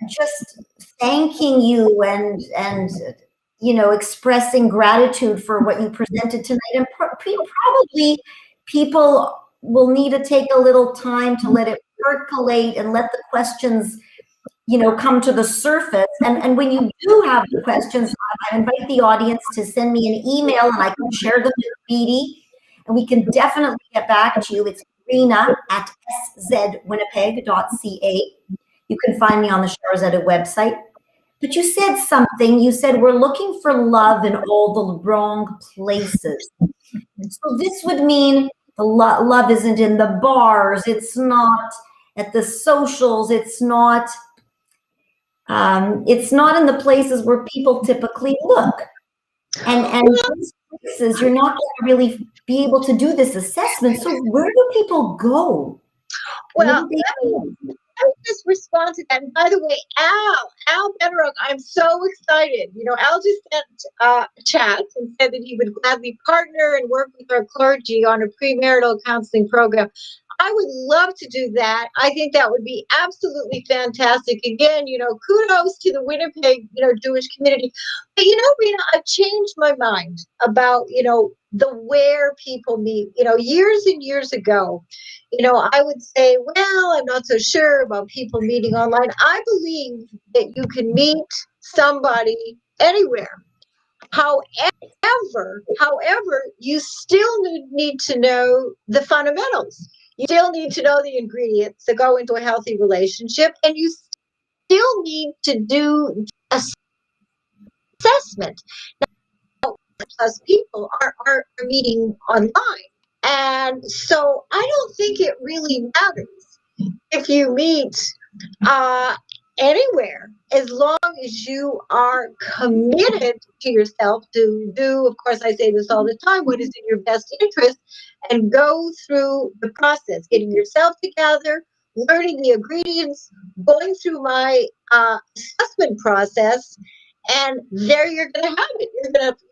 just thanking you and expressing gratitude for what you presented tonight. And probably people will need to take a little time to let it percolate and let the questions, come to the surface. And when you do have the questions, I invite the audience to send me an email and I can share them with Beatty, and we can definitely get back to you. It's Rena@szwinnipeg.ca. You can find me on the Sharzada website. But you said something. You said we're looking for love in all the wrong places. So this would mean the love isn't in the bars. It's not at the socials. It's not in the places where people typically look. And these places, you're not going to really be able to do this assessment. So where do people go? Well, I would just respond to that. And by the way, Al Bedrock, I'm so excited. You know, Al just sent a chat and said that he would gladly partner and work with our clergy on a premarital counseling program. I would love to do that. I think that would be absolutely fantastic. Again, you know, kudos to the Winnipeg, you know, Jewish community. But, you know, Rena, I've changed my mind about, you know, the where people meet. You know, years and years ago, you know, I would say, well, I'm not so sure about people meeting online. I believe that you can meet somebody anywhere. However, you still need to know the fundamentals. You still need to know the ingredients that go into a healthy relationship, and you still need to do assessment. Now, plus people are meeting online. And so I don't think it really matters if you meet anywhere, as long as you are committed to yourself to do, of course, I say this all the time, what is in your best interest, and go through the process, getting yourself together, learning the ingredients, going through my assessment process, and there you're going to have it.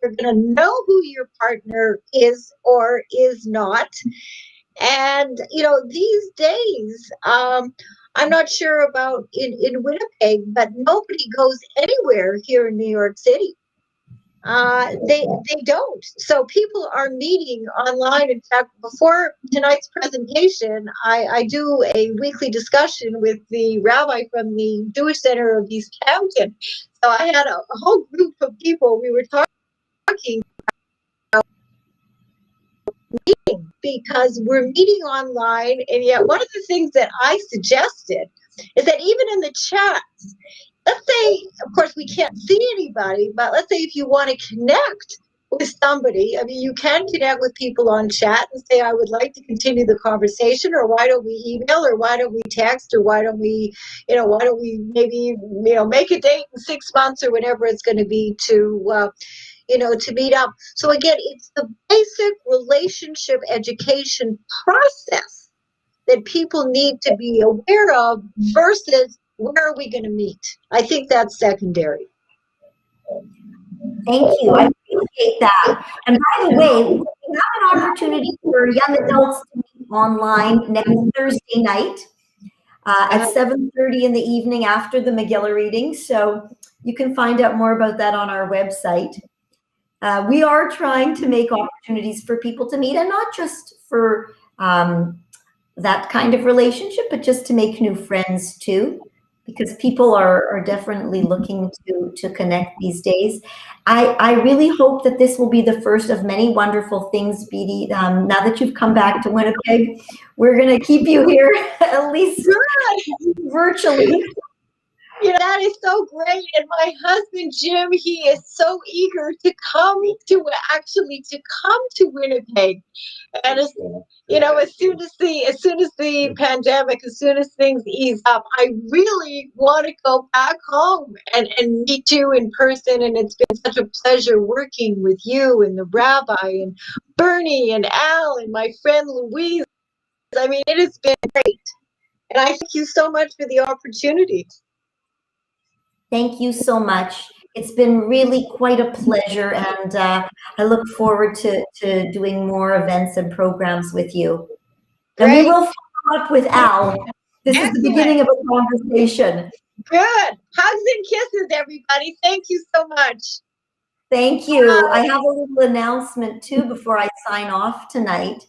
You're going to know who your partner is or is not. And, you know, these days, I'm not sure about in Winnipeg, but nobody goes anywhere here in New York City. They don't. So people are meeting online. In fact, before tonight's presentation, I do a weekly discussion with the rabbi from the Jewish Center of East Hampton. So I had a whole group of people. We were talking about meeting because we're meeting online, and yet one of the things that I suggested is that even in the chats, let's say, of course, we can't see anybody, but let's say if you want to connect with somebody, I mean, you can connect with people on chat and say, I would like to continue the conversation, or why don't we email, or why don't we text, or why don't we maybe, you know, make a date in 6 months or whatever it's going to be to, to meet up. So again, it's the basic relationship education process that people need to be aware of versus where are we going to meet? I think that's secondary. Thank you. I appreciate that. And by the way, we have an opportunity for young adults to meet online next Thursday night at 7:30 in the evening after the Megillah reading. So you can find out more about that on our website. We are trying to make opportunities for people to meet, and not just for that kind of relationship, but just to make new friends too, because people are definitely looking to connect these days. I really hope that this will be the first of many wonderful things, Beatty. Now that you've come back to Winnipeg, we're going to keep you here at least virtually. You know, that is so great. And my husband, Jim, he is so eager to come to Winnipeg. And as soon as the pandemic, as soon as things ease up, I really want to go back home and meet you in person. And it's been such a pleasure working with you and the rabbi and Bernie and Al and my friend Louise. I mean, it has been great. And I thank you so much for the opportunity. Thank you so much. It's been really quite a pleasure, and I look forward to doing more events and programs with you. Great. And we will follow up with Al. This is the beginning of a conversation. Good. Hugs and kisses, everybody. Thank you so much. Thank you. I have a little announcement too before I sign off tonight.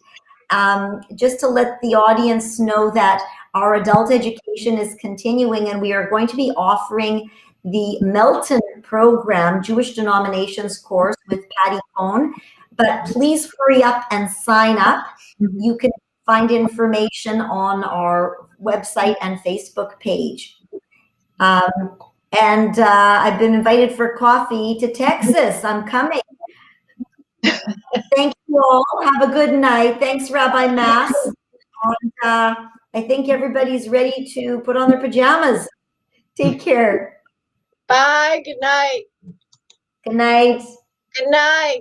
Just to let the audience know that our adult education is continuing, and we are going to be offering the Melton program, Jewish Denominations course with Beatty Cohan. But please hurry up and sign up. You can find information on our website and Facebook page. And I've been invited for coffee to Texas. I'm coming. Thank you all. Have a good night. Thanks, Rabbi Mass. And I think everybody's ready to put on their pajamas. Take care. Bye. Good night. Good night. Good night.